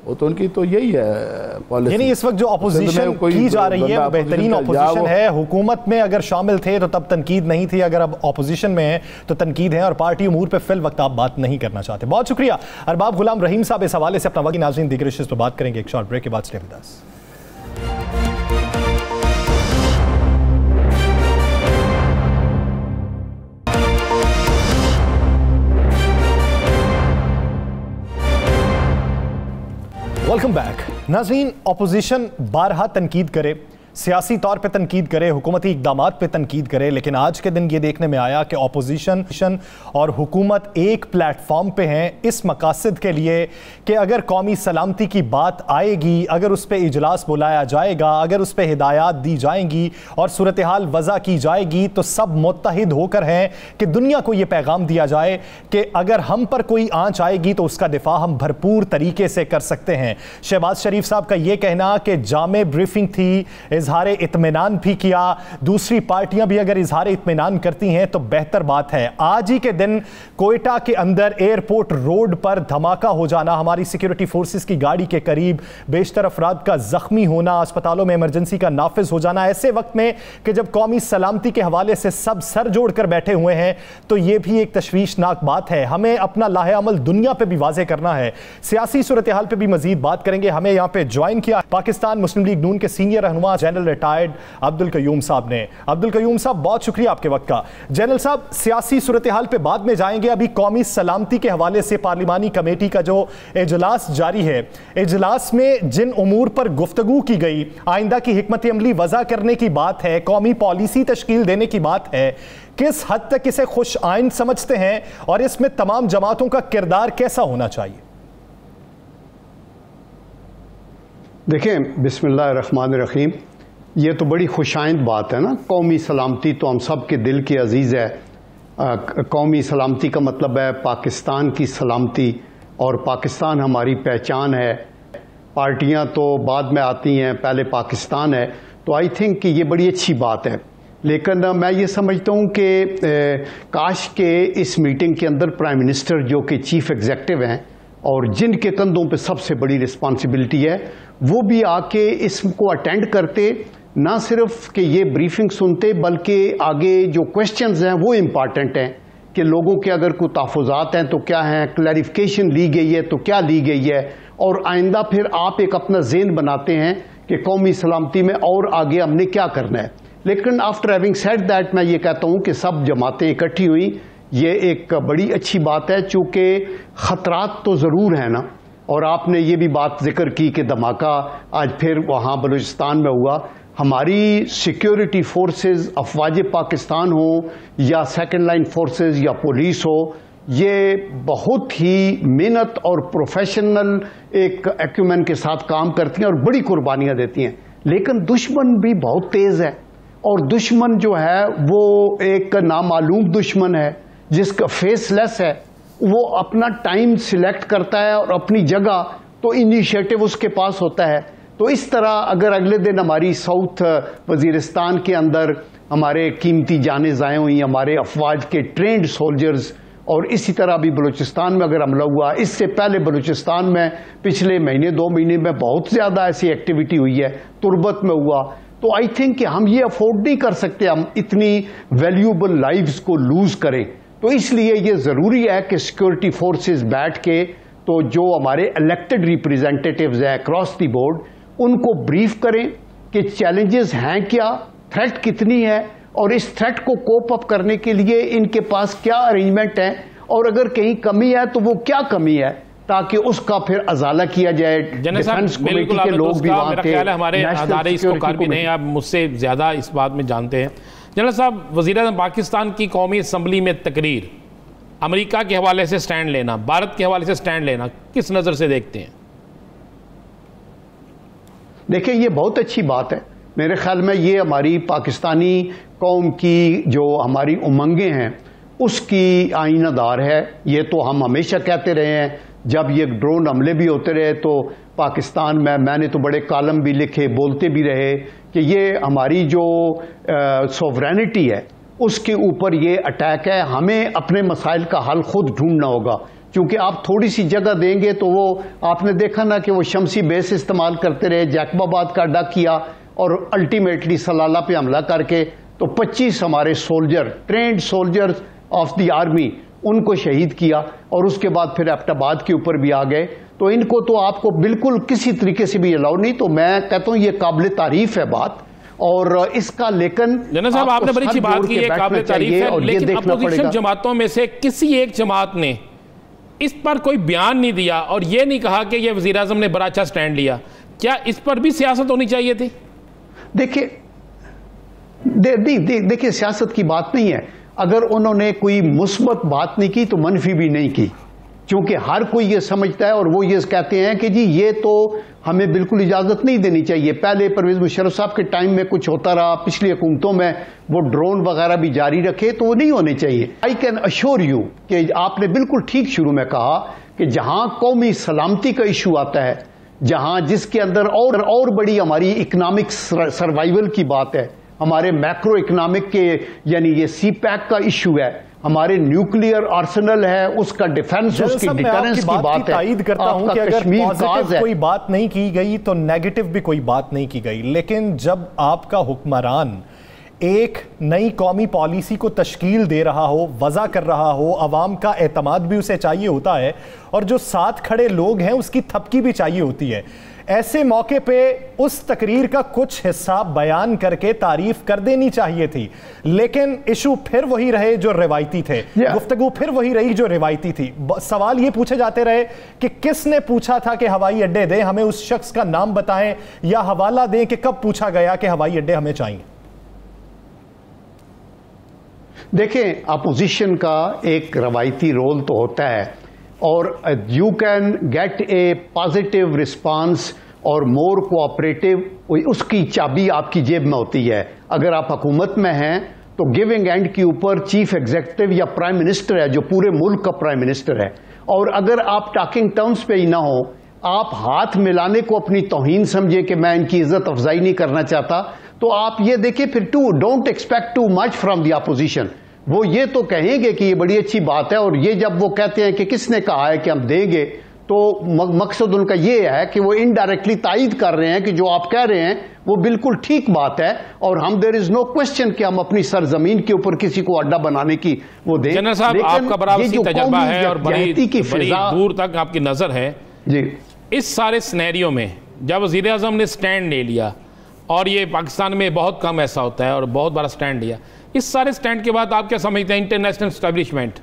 वो तो उनकी तो यही है पॉलिसी। यानी इस वक्त जो अपोजिशन की जा रही है वो बेहतरीन अपोजिशन है। हुकूमत में अगर शामिल थे तो तब तनकीद नहीं थी, अगर अब अपोजिशन में है तो तनकीद है, और पार्टी अमूर पे फिल वक्त आप बात नहीं करना चाहते। बहुत शुक्रिया अरबाब गुलाम रहीम साहब, इस हवाले से अपना वक्त। नाज़रीन दीगर इश्यूज़ पर बात करेंगे एक शॉर्ट ब्रेक के बाद। Stay with us. Welcome back. नाज़रीन, अपोजिशन बारहा तनकीद करे, सियासी तौर पे तनकीद करे, हुकूमती इक़दामात पे तनकीद करे, लेकिन आज के दिन ये देखने में आया कि अपोजिशन और हुकूमत एक प्लेटफॉर्म पे हैं इस मकासद के लिए कि अगर कौमी सलामती की बात आएगी, अगर उस पर इजलास बुलाया जाएगा, अगर उस पर हिदायत दी जाएंगी और सूरत हाल वज़ा की जाएगी, तो सब मुत्तहिद होकर हैं कि दुनिया को ये पैगाम दिया जाए कि अगर हम पर कोई आंच आएगी तो उसका दिफा हम भरपूर तरीके से कर सकते हैं। शहबाज शरीफ साहब का ये कहना कि जामे ब्रीफिंग थी, इजहार इत्मीनान भी किया, दूसरी पार्टियां भी अगर इजहार इत्मीनान करती हैं तो बेहतर बात है। आज ही के दिन कोयटा के अंदर एयरपोर्ट रोड पर धमाका हो जाना, हमारी सिक्योरिटी फोर्सेस की गाड़ी के करीब बेशतर अफराद का जख्मी होना, अस्पतालों में इमरजेंसी का नाफिज हो जाना, ऐसे वक्त में कि जब कौमी सलामती के हवाले से सब सर जोड़कर बैठे हुए हैं, तो यह भी एक तशवीशनाक बात है। हमें अपना लाहे अमल दुनिया पर भी वाजे करना है। सियासी सूरत हाल पर भी मजीद बात करेंगे। हमें यहां पर ज्वाइन किया पाकिस्तान मुस्लिम लीग नून के सीनियर रहनुमा जनरल रिटायर्ड अब्दुल कयूम साहब ने। अब्दुल कयूम साहब, बहुत शुक्रिया आपके वक्त का। जनरल साहब, सियासी सूरत हाल पे बाद में जाएंगे, अभी कौमी सलामती के हवाले से पार्लिमानी कमेटी का जो इजलास जारी है, इजलास में जिन उमूर पर गुफ्तगू की गई, आइंदा की हिकमत अमली वज़ा करने की बात है, कौमी पॉलिसी तश्कील देने की बात है, किस हद तक इसे खुश आइंद समझते हैं और इसमें तमाम जमातों का किरदार कैसा होना चाहिए? देखें, बिस्मिल्लाहिर्रहमानिर्रहीम, ये तो बड़ी खुशाइंद बात है ना। कौमी सलामती तो हम सब के दिल के अजीज़ है। कौमी सलामती का मतलब है पाकिस्तान की सलामती, और पाकिस्तान हमारी पहचान है। पार्टियां तो बाद में आती हैं, पहले पाकिस्तान है। तो आई थिंक कि ये बड़ी अच्छी बात है। लेकिन मैं ये समझता हूँ कि काश के इस मीटिंग के अंदर प्राइम मिनिस्टर, जो कि चीफ एग्जीक्यूटिव हैं और जिनके कंधों पे सबसे बड़ी रिस्पॉन्सिबिलिटी है, वो भी आके इसको अटेंड करते, ना सिर्फ कि ये ब्रीफिंग सुनते, बल्कि आगे जो क्वेश्चंस हैं वो इम्पॉर्टेंट हैं कि लोगों के अगर कोई तहफ़्फ़ुज़ात हैं तो क्या हैं, क्लैरिफिकेशन ली गई है तो क्या ली गई है, और आइंदा फिर आप एक अपना ज़हन बनाते हैं कि कौमी सलामती में और आगे हमने क्या करना है। लेकिन आफ्टर हैविंग सेड दैट, मैं ये कहता हूँ कि सब जमातें इकट्ठी हुई, ये एक बड़ी अच्छी बात है, चूँकि ख़तरात तो ज़रूर है ना। और आपने ये भी बात जिक्र की कि धमाका आज फिर वहाँ बलूचिस्तान में हुआ। हमारी सिक्योरिटी फोर्सेस, अफवाज पाकिस्तान हो या सेकंड लाइन फोर्सेस या पुलिस हो, ये बहुत ही मेहनत और प्रोफेशनल एक एक्यूमेन के साथ काम करती हैं और बड़ी कुर्बानियां देती हैं। लेकिन दुश्मन भी बहुत तेज है, और दुश्मन जो है वो एक नामालूम दुश्मन है जिसका फेसलेस है। वो अपना टाइम सिलेक्ट करता है और अपनी जगह, तो इनिशिएटिव उसके पास होता है। तो इस तरह अगर अगले दिन हमारी साउथ वजीरिस्तान के अंदर हमारे कीमती जाने ज़ाया हुई, हमारे अफवाज के ट्रेंड सोल्जर्स, और इसी तरह भी बलूचिस्तान में अगर हमला हुआ, इससे पहले बलूचिस्तान में पिछले महीने 2 महीने में बहुत ज़्यादा ऐसी एक्टिविटी हुई है, तुर्बत में हुआ, तो आई थिंक कि हम ये अफोर्ड नहीं कर सकते हम इतनी वैल्यूएबल लाइव्स को लूज करें। तो इसलिए ये ज़रूरी है कि सिक्योरिटी फोर्सेस बैठ के, तो जो हमारे इलेक्टेड रिप्रेजेंटेटिव्स हैं अक्रॉस द बोर्ड, उनको ब्रीफ करें कि चैलेंजेस हैं क्या, थ्रेट कितनी है, और इस थ्रेट को कोप अप करने के लिए इनके पास क्या अरेंजमेंट है, और अगर कहीं कमी है तो वो क्या कमी है, ताकि उसका फिर अजाला किया जाए। डिफेंस कमेटी के लोग भी वहां थे, हमारे अदारे इसको कारबिन हैं, आप मुझसे ज्यादा इस बात में जानते हैं। जनरल साहब, वज़ीर-ए-आज़म पाकिस्तान की कौमी असम्बली में तकरीर, अमेरिका के हवाले से स्टैंड लेना, भारत के हवाले से स्टैंड लेना, किस नज़र से देखते हैं? देखिए, ये बहुत अच्छी बात है। मेरे ख्याल में ये हमारी पाकिस्तानी कौम की जो हमारी उमंगें हैं उसकी आईनादार है। ये तो हम हमेशा कहते रहे हैं, जब ये ड्रोन हमले भी होते रहे तो पाकिस्तान में मैंने तो बड़े कॉलम भी लिखे, बोलते भी रहे कि ये हमारी जो सोवरेनिटी है उसके ऊपर ये अटैक है। हमें अपने मसाइल का हल खुद ढूंढना होगा, क्योंकि आप थोड़ी सी जगह देंगे तो वो आपने देखा ना कि वो शमसी बेस इस्तेमाल करते रहे, जैकबाबाद का अड्डा किया और अल्टीमेटली सलाला पे हमला करके तो 25 हमारे soldier, trend soldiers of the army, उनको शहीद किया, और उसके बाद फिर एबटाबाद के ऊपर भी आ गए। तो इनको तो आपको बिल्कुल किसी तरीके से भी अलाउ नहीं। तो मैं कहता हूं ये काबिल तारीफ है बात, और इसका लेकिन जनरल साहब आपने बड़ी अच्छी बात की है, काबिल तारीफ है, लेकिन अपोजिशन जमातों में से किसी एक जमात ने इस पर कोई बयान नहीं दिया और ये नहीं कहा कि ये वज़ीर आज़म ने बड़ा अच्छा स्टैंड लिया। क्या इस पर भी सियासत होनी चाहिए थी? देखिए सियासत की बात नहीं है। अगर उन्होंने कोई मुस्बत बात नहीं की तो मनफी भी नहीं की, क्योंकि हर कोई ये समझता है और वो ये कहते हैं कि जी ये तो हमें बिल्कुल इजाजत नहीं देनी चाहिए। पहले परवेज मुशर्रफ साहब के टाइम में कुछ होता रहा, पिछली हुकूमतों में वो ड्रोन वगैरह भी जारी रखे, तो वो नहीं होने चाहिए। आई कैन अश्योर यू कि आपने बिल्कुल ठीक शुरू में कहा कि जहां कौमी सलामती का इशू आता है, जहां जिसके अंदर और बड़ी हमारी इकोनॉमिक सर्वाइवल की बात है, हमारे मैक्रो इकोनॉमिक के यानी ये सी पैक का इशू है, हमारे न्यूक्लियर आर्सेनल है, उसका डिफेंस, उसकी डिटरेंस की बात है। तायद करता हूं कि अगर पॉजिटिव कोई बात नहीं की गई तो नेगेटिव भी कोई बात नहीं की गई, लेकिन जब आपका हुक्मरान एक नई कौमी पॉलिसी को तश्कील दे रहा हो, वज़ा कर रहा हो, अवाम का एतमाद भी उसे चाहिए होता है और जो साथ खड़े लोग हैं उसकी थपकी भी चाहिए होती है, ऐसे मौके पे उस तकरीर का कुछ हिस्सा बयान करके तारीफ कर देनी चाहिए थी। लेकिन इशू फिर वही रहे जो रिवायती थे, गुफ्तगू फिर वही रही जो रिवायती थी। सवाल ये पूछे जाते रहे कि किसने पूछा था कि हवाई अड्डे दें, हमें उस शख्स का नाम बताएं या हवाला दें कि कब पूछा गया कि हवाई अड्डे हमें चाहिए। देखें, अपोजिशन का एक रवायती रोल तो होता है और you can get A positive response और मोर कोऑपरेटिव, उसकी चाबी आपकी जेब में होती है। अगर आप हुकूमत में हैं तो गिविंग एंड के ऊपर चीफ एग्जीक्यूटिव या प्राइम मिनिस्टर है जो पूरे मुल्क का प्राइम मिनिस्टर है, और अगर आप टॉकिंग टर्म्स पे ही ना हो, आप हाथ मिलाने को अपनी तौहीन समझे कि मैं इनकी इज्जत अफजाई नहीं करना चाहता, तो आप ये देखिए फिर don't expect too much from the opposition. वो ये तो कहेंगे कि ये बड़ी अच्छी बात है, और ये जब वो कहते हैं कि किसने कहा है कि हम देंगे, तो मकसद उनका ये है कि वो इनडायरेक्टली तायद कर रहे हैं कि जो आप कह रहे हैं वो बिल्कुल ठीक बात है, और हम देयर इज नो क्वेश्चन कि हम अपनी सरजमीन के ऊपर किसी को अड्डा बनाने की वो दें। जनरल साहब, आपका बड़ा वसी तजर्बा है और बड़ी दूर तक आपकी नजर है जी। इस सारे सिनेरियो में जब वज़ीर आज़म ने स्टैंड ले लिया, और ये पाकिस्तान में बहुत कम ऐसा होता है और बहुत बड़ा स्टैंड लिया, इस सारे स्टैंड के बाद आप क्या समझते हैं इंटरनेशनल एस्टेब्लिशमेंट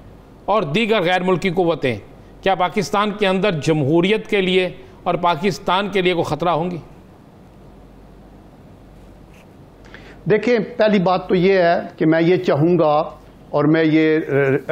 और दीगर गैर मुल्की क़ुव्वतें क्या पाकिस्तान के अंदर जमहूरियत के लिए और पाकिस्तान के लिए कोई ख़तरा होंगी? देखिए, पहली बात तो ये है कि मैं ये चाहूँगा और मैं ये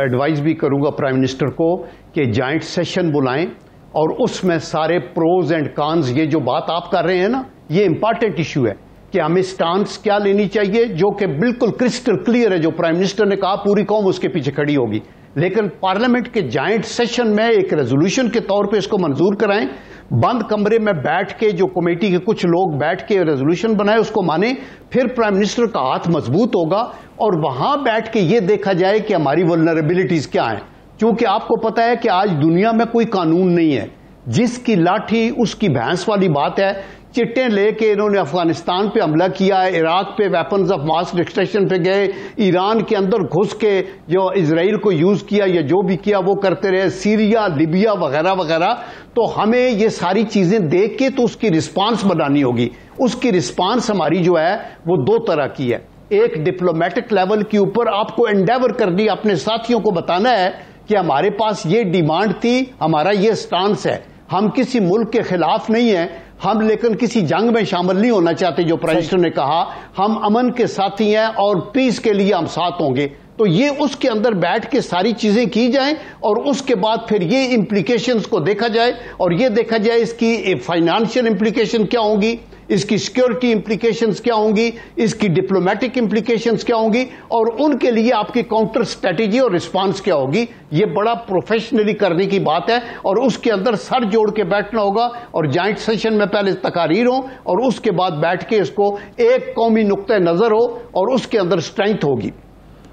एडवाइस भी करूँगा प्राइम मिनिस्टर को कि जॉइंट सेशन बुलाएं और उसमें सारे प्रोज एंड कॉन्स, ये जो बात आप कर रहे हैं ना, ये इंपॉर्टेंट इशू है कि हमें स्टांस क्या लेनी चाहिए, जो कि बिल्कुल क्रिस्टल क्लियर है। जो प्राइम मिनिस्टर ने कहा पूरी कौम उसके पीछे खड़ी होगी, लेकिन पार्लियामेंट के जॉइंट सेशन में एक रेजोल्यूशन के तौर पे इसको मंजूर कराएं, बंद कमरे में बैठ के जो कमेटी के कुछ लोग बैठ के रेजोल्यूशन बनाए उसको माने, फिर प्राइम मिनिस्टर का हाथ मजबूत होगा और वहां बैठ के ये देखा जाए कि हमारी वल्नरेबिलिटीज क्या हैं। क्योंकि आपको पता है कि आज दुनिया में कोई कानून नहीं है, जिसकी लाठी उसकी भैंस वाली बात है। चिट्टे लेके इन्होंने अफगानिस्तान पे हमला किया है, इराक पे वेपन्स ऑफ मास डिस्ट्रक्शन पे गए, ईरान के अंदर घुस के जो इजराइल को यूज किया या जो भी किया वो करते रहे, सीरिया, लिबिया वगैरह वगैरह। तो हमें ये सारी चीजें देख के तो उसकी रिस्पांस बनानी होगी। उसकी रिस्पांस हमारी जो है वो दो तरह की है। एक डिप्लोमेटिक लेवल के ऊपर आपको एंडेवर करनी, अपने साथियों को बताना है कि हमारे पास ये डिमांड थी, हमारा ये स्टांस है, हम किसी मुल्क के खिलाफ नहीं है, हम लेकिन किसी जंग में शामिल नहीं होना चाहते। जो प्राइम मिनिस्टर ने कहा हम अमन के साथी हैं और पीस के लिए हम साथ होंगे, तो ये उसके अंदर बैठ के सारी चीजें की जाएं और उसके बाद फिर ये इंप्लीकेशंस को देखा जाए और ये देखा जाए इसकी फाइनेंशियल इंप्लीकेशन क्या होंगी, इसकी सिक्योरिटी इंप्लीकेशंस क्या होंगी, इसकी डिप्लोमेटिक इंप्लीकेशंस क्या होंगी और उनके लिए आपकी काउंटर स्ट्रेटेजी और रिस्पांस क्या होगी। ये बड़ा प्रोफेशनली करने की बात है और उसके अंदर सर जोड़ के बैठना होगा और जॉइंट सेशन में पहले तकारीर हो और उसके बाद बैठ के इसको एक कौमी नुक्ते नजर हो और उसके अंदर स्ट्रेंथ होगी।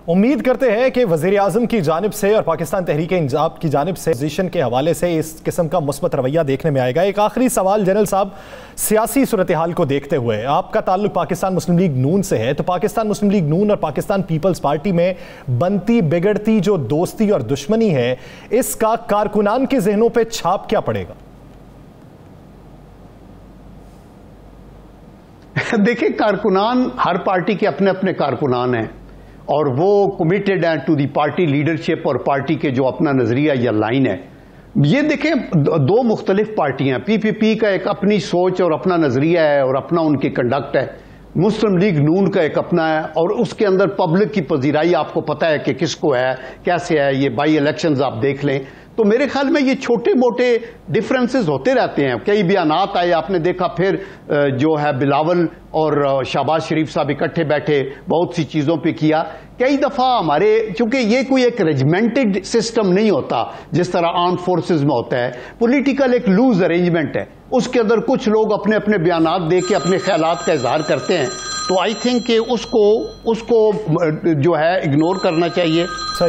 उम्मीद करते हैं कि वज़ीर-ए-आज़म की जानिब से और पाकिस्तान तहरीक-ए-इंसाफ की जानिब से पोजीशन के हवाले से इस किस्म का मुस्बत रवैया देखने में आएगा। एक आखिरी सवाल जनरल साहब, सियासी सूरत हाल को देखते हुए आपका ताल्लुक पाकिस्तान मुस्लिम लीग नून से है, तो पाकिस्तान मुस्लिम लीग नून और पाकिस्तान पीपल्स पार्टी में बनती बिगड़ती जो दोस्ती और दुश्मनी है, इसका कारकुनान के जहनों पर छाप क्या पड़ेगा? देखिए, कारकुनान, हर पार्टी के अपने अपने कारकुनान हैं और वो कमिटेड हैं टू दी पार्टी लीडरशिप और पार्टी के जो अपना नजरिया या लाइन है। ये देखें, दो मुख्तलिफ पार्टियां, पीपीपी का एक अपनी सोच और अपना नजरिया है और अपना उनकी कंडक्ट है, मुस्लिम लीग नून का एक अपना है और उसके अंदर पब्लिक की पजीराई आपको पता है कि किसको है, कैसे है। ये बाई इलेक्शंस आप देख लें तो मेरे ख्याल में ये छोटे मोटे डिफरेंसेस होते रहते हैं। कई बयानात आए, आपने देखा फिर जो है बिलावल और शहबाज शरीफ साहब इकट्ठे बैठे, बहुत सी चीज़ों पे किया। कई दफ़ा हमारे, चूंकि ये कोई एक रेजिमेंटेड सिस्टम नहीं होता जिस तरह आर्म फोर्सेस में होता है, पॉलिटिकल एक लूज अरेंजमेंट है, उसके अंदर कुछ लोग अपने अपने बयानात दे के अपने ख्यालात का इजहार करते हैं। तो आई थिंक कि उसको जो है इग्नोर करना चाहिए।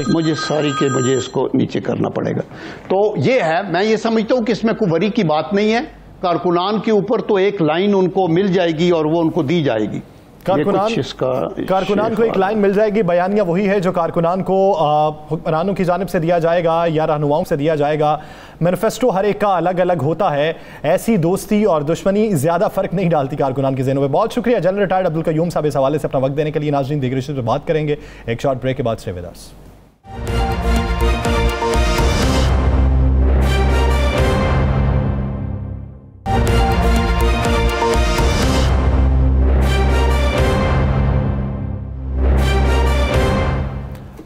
मुझे सॉरी के मुझे इसको नीचे करना पड़ेगा। तो ये है, मैं ये समझता हूं कि इसमें कोई वरी की बात नहीं है। कारकुनान के ऊपर तो एक लाइन उनको मिल जाएगी और वो उनको दी जाएगी। कारकुनान को एक लाइन मिल जाएगी। बयानिया वही है जो कारकुनान को हुक्मरानों की जानिब से दिया जाएगा या रहनुमाओं से दिया जाएगा। मैनिफेस्टो हर एक का अलग अलग होता है। ऐसी दोस्ती और दुश्मनी ज्यादा फर्क नहीं डालती कारकुनान के ज़हनों में। बहुत शुक्रिया जनरल रिटायर्ड अब्दुल कयूम साहब इस हवाले से अपना वक्त देने के लिए। नाज़रीन, दीगर इश्यूज़ पे बात करेंगे एक शॉर्ट ब्रेक के बाद। Stay with us.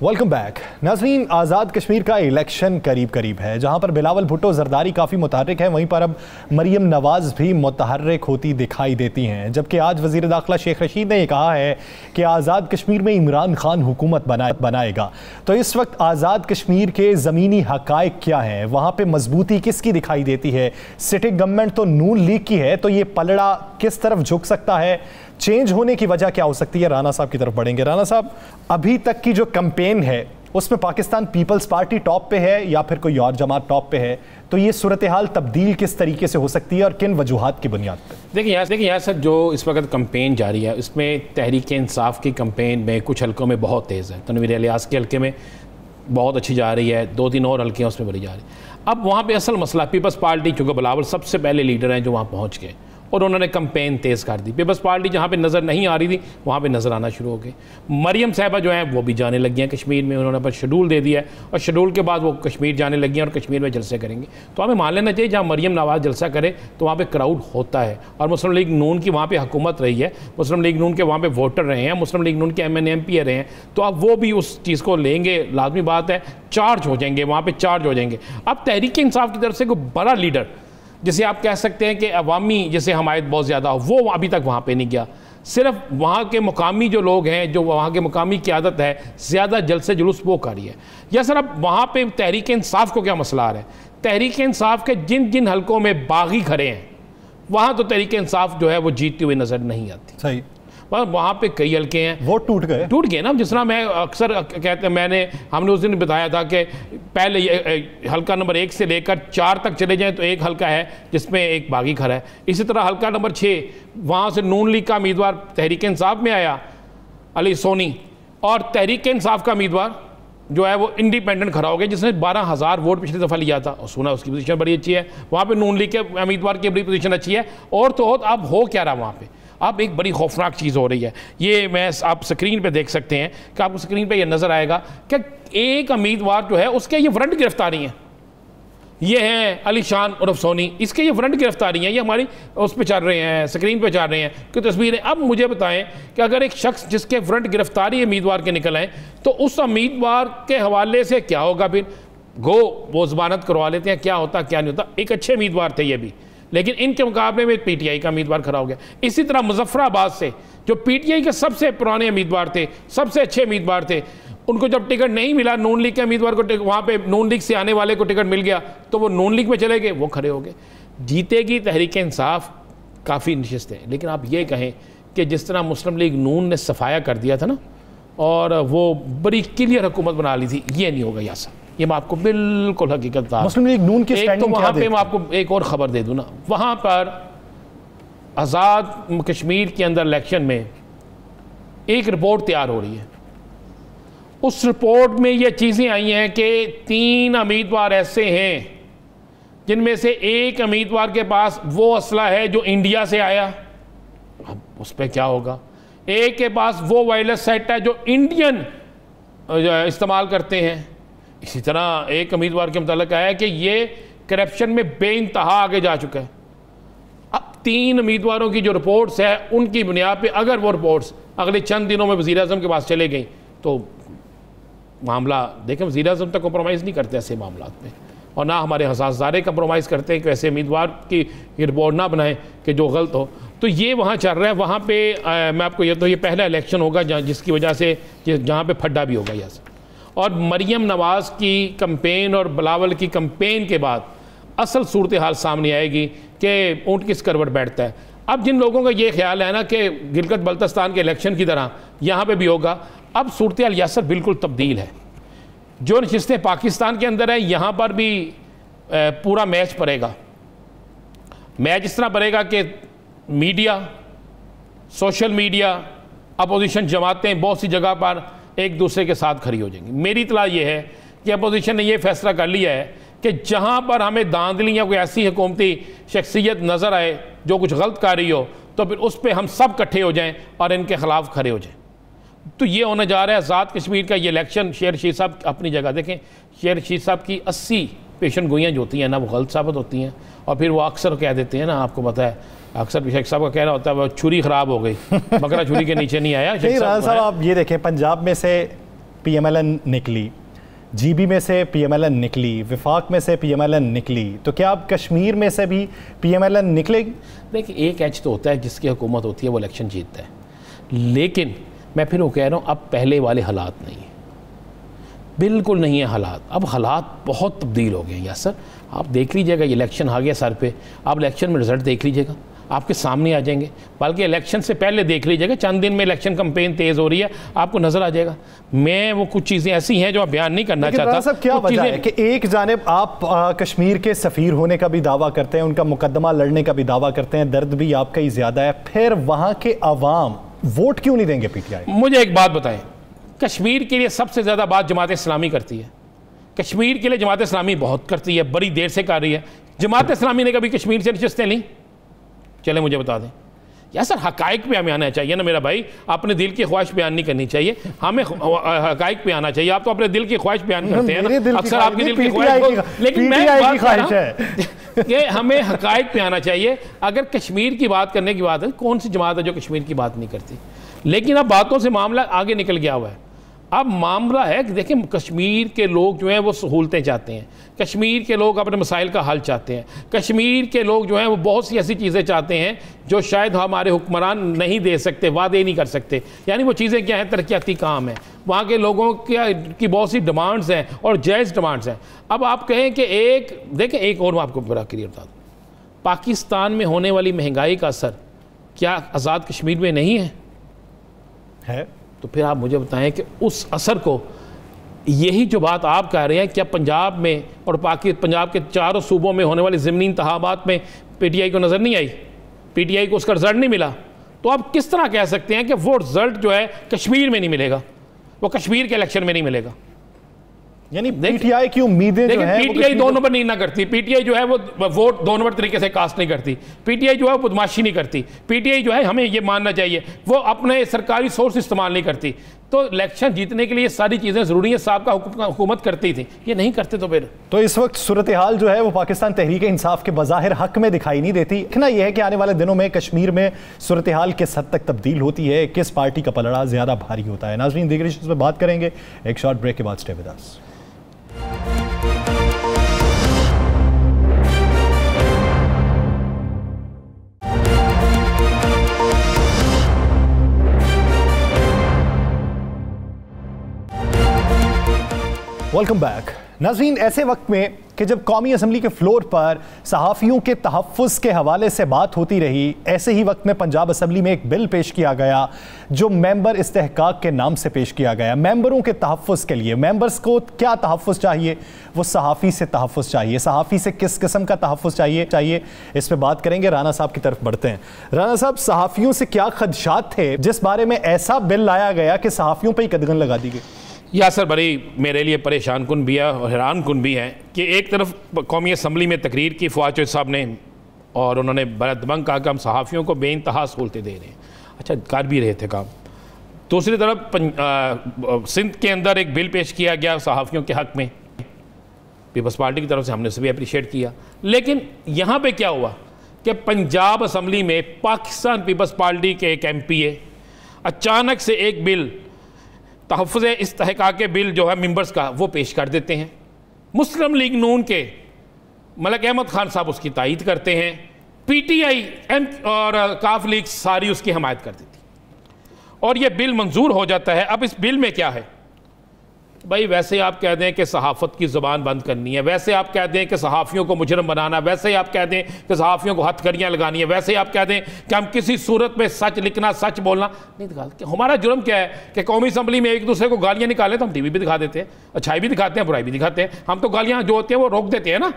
Welcome back. नाज़रीन, आज़ाद कश्मीर का इलेक्शन करीब करीब है। जहां पर बिलावल भुट्टो जरदारी काफ़ी मुतहर्रिक है, वहीं पर अब मरीम नवाज़ भी मुतहर्रिक होती दिखाई देती हैं। जबकि आज वज़ीर दाखिला शेख रशीद ने यह कहा है कि आज़ाद कश्मीर में इमरान खान हुकूमत बनाएगा। तो इस वक्त आज़ाद कश्मीर के ज़मीनी हक़ाइक़ क्या हैं, वहाँ पर मजबूती किसकी दिखाई देती है? सिटिंग गवर्नमेंट तो नून लीग की है, तो ये पलड़ा किस तरफ झुक सकता है? चेंज होने की वजह क्या हो सकती है? राना साहब की तरफ बढ़ेंगे। राना साहब, अभी तक की जो कैंपेन है उसमें पाकिस्तान पीपल्स पार्टी टॉप पे है या फिर कोई और जमात टॉप पे है, तो ये सूरत हाल तब्दील किस तरीके से हो सकती है और किन वजूहात की बुनियाद पर? देखिए यहाँ सर, जो इस वक्त कैंपेन जारी है उसमें तहरीक-ए-इंसाफ की कैंपेन में कुछ हल्कों में बहुत तेज़ है। तनवीर इलियास के हल्के में बहुत अच्छी जा रही है, 2-3 और हल्के हैं उसमें बड़ी जा रही है। अब वहाँ पर असल मसला पीपल्स पार्टी, चूँकि बिलावल सबसे पहले लीडर हैं जो वहाँ पहुँच गए, और उन्होंने कंपेन तेज़ कर दी। पीपल्स पार्टी जहाँ पे नज़र नहीं आ रही थी वहाँ पे नज़र आना शुरू हो गई। मरियम साहिबा जो हैं वो भी जाने लगी हैं कश्मीर में, उन्होंने पर शेड्यूल दे दिया है और शेड्यूल के बाद वो कश्मीर जाने लगी हैं और कश्मीर में जलसे करेंगे। तो हमें मान लेना चाहिए जहाँ मरियम नवाज़ जलसा करे तो वहाँ पर क्राउड होता है, और मुस्लिम लीग नून की वहाँ पर हुकूमत रही है, मुस्लिम लीग नून के वहाँ पर वोटर रहे हैं, मुस्लिम लीग नून के MNA MP रहे हैं, तो अब वो भी उस चीज़ को लेंगे, लाजमी बात है, चार्ज हो जाएंगे, वहाँ पे चार्ज हो जाएंगे। अब तहरीक इंसाफ की तरफ से कोई बड़ा लीडर जिसे आप कह सकते हैं कि अवामी जैसे हमायत बहुत ज़्यादा हो, वो अभी तक वहाँ पे नहीं गया। सिर्फ वहाँ के मुकामी जो लोग हैं, जो वहाँ के मुकामी क़यादत है, ज़्यादा जलसे जुलूस वो कर रही है। या सर अब वहाँ पे तहरीक इंसाफ को क्या मसला आ रहा है? तहरीक इंसाफ के जिन जिन हलकों में बागी खड़े हैं वहाँ तो तहरीक इंसाफ जो है वो जीतती हुई नज़र नहीं आती। सही, वहाँ पे कई हल्के हैं वो टूट गए ना। जिस तरह मैं अक्सर कहते हैं, हमने उस दिन बताया था कि पहले हल्का नंबर 1 से लेकर 4 तक चले जाएं तो एक हल्का है जिसमें एक बागी खड़ा है। इसी तरह हल्का नंबर 6 वहाँ से नून लीग का उम्मीदवार तहरीक इंसाफ में आया अली सोनी, और तहरीक इंसाफ का उम्मीदवार जो है वो इंडिपेंडेंट खड़ा हो गया जिसने 12,000 वोट पिछली दफ़ा लिया था, और सुना उसकी पोजीशन बड़ी अच्छी है। वहाँ पे नून लीग के उम्मीदवार की बड़ी पोजीशन अच्छी है। और तो और अब हो क्या रहा वहाँ पे, अब एक बड़ी खौफनाक चीज़ हो रही है। ये मैं आप स्क्रीन पे देख सकते हैं कि आपको स्क्रीन पे ये नज़र आएगा कि एक उम्मीदवार जो है उसके ये वारंट गिरफ्तारी हैं। ये हैं अली शान उर्फ सोनी, इसके ये वारंट गिरफ्तारी हैं, ये हमारी उस पर चल रहे हैं, स्क्रीन पे चल रहे हैं कि तस्वीरें। अब मुझे बताएं कि अगर एक शख्स जिसके वारंट गिरफ्तारी उम्मीदवार के निकल आए तो उस उम्मीदवार के हवाले से क्या होगा? फिर गो वो ज़मानत करवा लेते हैं, क्या होता क्या नहीं होता। एक अच्छे उम्मीदवार थे ये भी, लेकिन इनके मुकाबले में PTI का उम्मीदवार खड़ा हो गया। इसी तरह मुजफ्फराबाद से जो PTI के सबसे पुराने उम्मीदवार थे, सबसे अच्छे उम्मीदवार थे, उनको जब टिकट नहीं मिला, नून लीग के उम्मीदवार को वहाँ पे नून लीग से आने वाले को टिकट मिल गया तो वो नून लीग में चले गए, वो खड़े हो गए। जीतेगी तहरीक इंसाफ, काफ़ी नशिस्तें। लेकिन आप ये कहें कि जिस तरह मुस्लिम लीग नून ने सफाया कर दिया था ना, और वो बड़ी क्लियर हुकूमत बना ली थी, ये नहीं होगा यासर, ये मैं आपको बिल्कुल हकीकत था। मुस्लिम लीग नून की एक तो वहाँ पे मैं आपको एक और ख़बर दे दूँ ना, वहाँ पर आज़ाद कश्मीर के अंदर इलेक्शन में एक रिपोर्ट तैयार हो रही है। उस रिपोर्ट में ये चीज़ें आई हैं कि 3 उम्मीदवार ऐसे हैं जिनमें से एक उम्मीदवार के पास वो असला है जो इंडिया से आया, अब उस पर क्या होगा। एक के पास वो वायरलेस सेट है जो इंडियन इस्तेमाल करते हैं। इसी तरह एक उम्मीदवार के मुतालिक आया कि ये करप्शन में बेइंतहा आगे जा चुका है। अब 3 उम्मीदवारों की जो रिपोर्ट्स है उनकी बुनियाद पे अगर वो रिपोर्ट्स अगले चंद दिनों में वज़ीर आज़म के पास चले गई तो मामला देखें, वज़ीर आज़म तक कम्प्रोमाइज़ नहीं करते ऐसे मामला में, और ना हमारे हसासदारे कम्प्रोमाइज़ करते हैं कि ऐसे उम्मीदवार की रिपोर्ट ना बनाएं कि जो गलत हो। तो ये वहाँ चल रहा है। वहाँ पे मैं आपको ये पहला इलेक्शन होगा जिसकी वजह से जहाँ पे फड्डा भी होगा यहाँ से। और मरियम नवाज़ की कंपेन और बिलावल की कंपेन के बाद असल सूरत हाल सामने आएगी कि ऊँट किस करवट बैठता है। अब जिन लोगों का ये ख्याल है ना कि गिलगित बल्तिस्तान के इलेक्शन की तरह यहाँ पे भी होगा, अब सूरत हाल यासर बिल्कुल तब्दील है। जो नशिस्तें पाकिस्तान के अंदर है यहाँ पर भी पूरा मैच पड़ेगा। मैच इस तरह पड़ेगा कि मीडिया, सोशल मीडिया, अपोजिशन जमातें बहुत सी जगह पर एक दूसरे के साथ खड़ी हो जाएंगी। मेरी इत्तला ये है कि अपोजिशन ने यह फैसला कर लिया है कि जहाँ पर हमें धांधली या कोई ऐसी हुकूमती शख्सियत नज़र आए जो कुछ गलत कर रही हो तो फिर उस पर हम सब इकट्ठे हो जाएं और इनके ख़िलाफ़ खड़े हो जाएं। तो ये होने जा रहा है आज़ाद कश्मीर का ये इलेक्शन। शेर रशीद साहब अपनी जगह देखें, शेर रशीद साहब की 80 पेशन गोइयाँ जो होती हैं ना वो गलत साबित होती हैं, और फिर वो अक्सर कह देते हैं ना, आपको पता है अक्सर शेख साहब का कहना होता है वो छुरी ख़राब हो गई, बकरा छुरी के नीचे नहीं आया। शेख साहब आप ये देखें, पंजाब में से PMLN निकली, GB में से PMLN निकली, विफाक में से PMLN निकली, तो क्या अब कश्मीर में से भी PMLN निकलेगी? देखिए, एक एच तो होता है जिसकी हुकूमत होती है वो इलेक्शन जीतता है, लेकिन मैं फिर वो कह रहा हूँ अब पहले वाले हालात नहीं है, बिल्कुल नहीं है हालात। अब हालात बहुत तब्दील हो गए हैं यासर। आप देख लीजिएगा, इलेक्शन आ गया सर पे, आप इलेक्शन में रिजल्ट देख लीजिएगा, आपके सामने आ जाएंगे। बल्कि इलेक्शन से पहले देख लीजिएगा, चंद दिन में इलेक्शन कैंपेन तेज़ हो रही है, आपको नज़र आ जाएगा। मैं वो कुछ चीज़ें ऐसी हैं जो आप बयान नहीं करना चाहता। सब क्या वजह है कि एक जानिब आप कश्मीर के सफ़ीर होने का भी दावा करते हैं, उनका मुकदमा लड़ने का भी दावा करते हैं, दर्द भी आपका ही ज़्यादा है, फिर वहाँ के अवाम वोट क्यों नहीं देंगे PTI? मुझे एक बात बताएं, कश्मीर के लिए सबसे ज़्यादा बात जमात इस्लामी करती है। कश्मीर के लिए जमात इस्लामी बहुत करती है, बड़ी देर से कर रही है। जमात इस्लामी ने कभी कश्मीर से नशिस्तें ली? चले मुझे बता दें। यार सर हकाइक पे हमें आना चाहिए ना मेरा भाई, अपने दिल की ख्वाहिश बयान नहीं करनी चाहिए, हमें हकाइक पे आना चाहिए। आप तो अपने दिल की ख्वाहिश बयान करते हैं ना, अक्सर आपके दिल की ख्वाहिश, लेकिन मैं बात कर रहा हूं कि हमें हकाइक पे आना चाहिए। अगर कश्मीर की बात करने की बात है, कौन सी जमात है जो कश्मीर की बात नहीं करती? लेकिन अब बातों से मामला आगे निकल गया हुआ है। अब मामला है कि देखिए कश्मीर के लोग जो हैं वो सहूलतें चाहते हैं, कश्मीर के लोग अपने मसाइल का हल चाहते हैं, कश्मीर के लोग जो हैं वो बहुत सी ऐसी चीज़ें चाहते हैं जो शायद हमारे हुक्मरान नहीं दे सकते, वादे नहीं कर सकते। यानी वो चीज़ें क्या हैं, तरक्याती काम है, वहाँ के लोगों की बहुत सी डिमांड्स हैं और जायज़ डिमांड्स हैं। अब आप कहें कि एक और मैं आपको बड़ा क्लियर बता दूँ, पाकिस्तान में होने वाली महंगाई का असर क्या आज़ाद कश्मीर में नहीं है? तो फिर आप मुझे बताएं कि उस असर को, यही जो बात आप कह रहे हैं, क्या पंजाब में और पंजाब के चारों सूबों में होने वाले ज़मीनी इंतखाबात में पीटीआई को नज़र नहीं आई, पीटीआई को उसका रिजल्ट नहीं मिला? तो आप किस तरह कह सकते हैं कि वो रिजल्ट जो है कश्मीर में नहीं मिलेगा, वो कश्मीर के इलेक्शन में नहीं मिलेगा? यानी पीटीआई की उम्मीदें जो है, पीटीआई दो नंबर नहीं ना करती, पीटीआई जो है वो वोट दो नंबर तरीके से कास्ट नहीं करती, पीटीआई जो है वो बदमाशी नहीं करती, पीटीआई जो है हमें ये मानना चाहिए वो अपने सरकारी सोर्स इस्तेमाल नहीं करती। तो इलेक्शन जीतने के लिए सारी चीज़ें ज़रूरी है, साहब का हुकूमत करती थी, ये नहीं करते तो फिर। तो इस वक्त सूरत हाल जो है वो पाकिस्तान तहरीक इंसाफ के बज़ाहिर हक में दिखाई नहीं देती। कहना यह है कि आने वाले दिनों में कश्मीर में सूरत हाल किस हद तक तब्दील होती है, किस पार्टी का पलड़ा ज़्यादा भारी होता है। नाज़रीन दीगर इश्यूज़ पे बात करेंगे एक शॉर्ट ब्रेक के बाद। Stay with us. Welcome back. नाज़रीन, ऐसे वक्त में कि जब कौमी असम्बली के फ्लोर पर सहाफ़ियों के तहफ़्फ़ुज़ के हवाले से बात होती रही, ऐसे ही वक्त में पंजाब असम्बली में एक बिल पेश किया गया जो मेंबर इस्तेहकाक के नाम से पेश किया गया। मेंबरों के तहफ़्फ़ुज़ के लिए, मेंबर्स को क्या तहफ़्फ़ुज़ चाहिए? वो सहाफ़ी से तहफ़्फ़ुज़ चाहिए। सहाफ़ी से किस किस्म का तहफ़्फ़ुज़ चाहिए, इस पर बात करेंगे। राना साहब की तरफ बढ़ते हैं। राना साहब, सहाफ़ियों से क्या खदशात थे जिस बारे में ऐसा बिल लाया गया कि सहाफ़ियों पर ही कदगन लगा दी गई? या सर बड़ी मेरे लिए परेशान कुन भी है और हैरान कुन भी है कि एक तरफ कौमी असम्बली में तकरीर की फवाद चौधरी साहब ने, और उन्होंने बड़ा दबंग कहा कि हम सहाफ़ियों को बेइंतहा सहूलतें दे रहे हैं। अच्छा, कर भी रहे थे काम। दूसरी तरफ सिंध के अंदर एक बिल पेश किया गया सहाफ़ियों के हक़ में, पीपल्स पार्टी की तरफ से, हमने उसे भी अप्रिशिएट किया। लेकिन यहाँ पर क्या हुआ कि पंजाब असम्बली में पाकिस्तान पीपल्स पार्टी के एक MPA अचानक से एक बिल, तहफ़्फ़ुज़ इस्तेहकाक के बिल जो है मेंबर्स का, वो पेश कर देते हैं। मुस्लिम लीग नून के मलक अहमद खान साहब उसकी तायीद करते हैं, PTI और काफ लीग सारी उसकी हमायत कर देती, और ये बिल मंजूर हो जाता है। अब इस बिल में क्या है भाई? वैसे आप कह दें कि सहाफ़त की ज़ुबान बंद करनी है, वैसे आप कह दें कि सहाफ़ियों को मुजरम बनाना, वैसे आप कह दें कि सहाफ़ियों को हथकड़ियाँ लगानी है, वैसे आप कह दें कि हम किसी सूरत में सच लिखना, सच बोलना नहीं दिखाते। हमारा जुर्म क्या है कि कौमी असम्बली में एक दूसरे को गालियाँ निकालें तो हम TV भी दिखा देते हैं, अच्छाई भी दिखाते हैं, बुराई भी दिखाते हैं। हम तो गालियाँ जो होती हैं वो रोक देते हैं ना,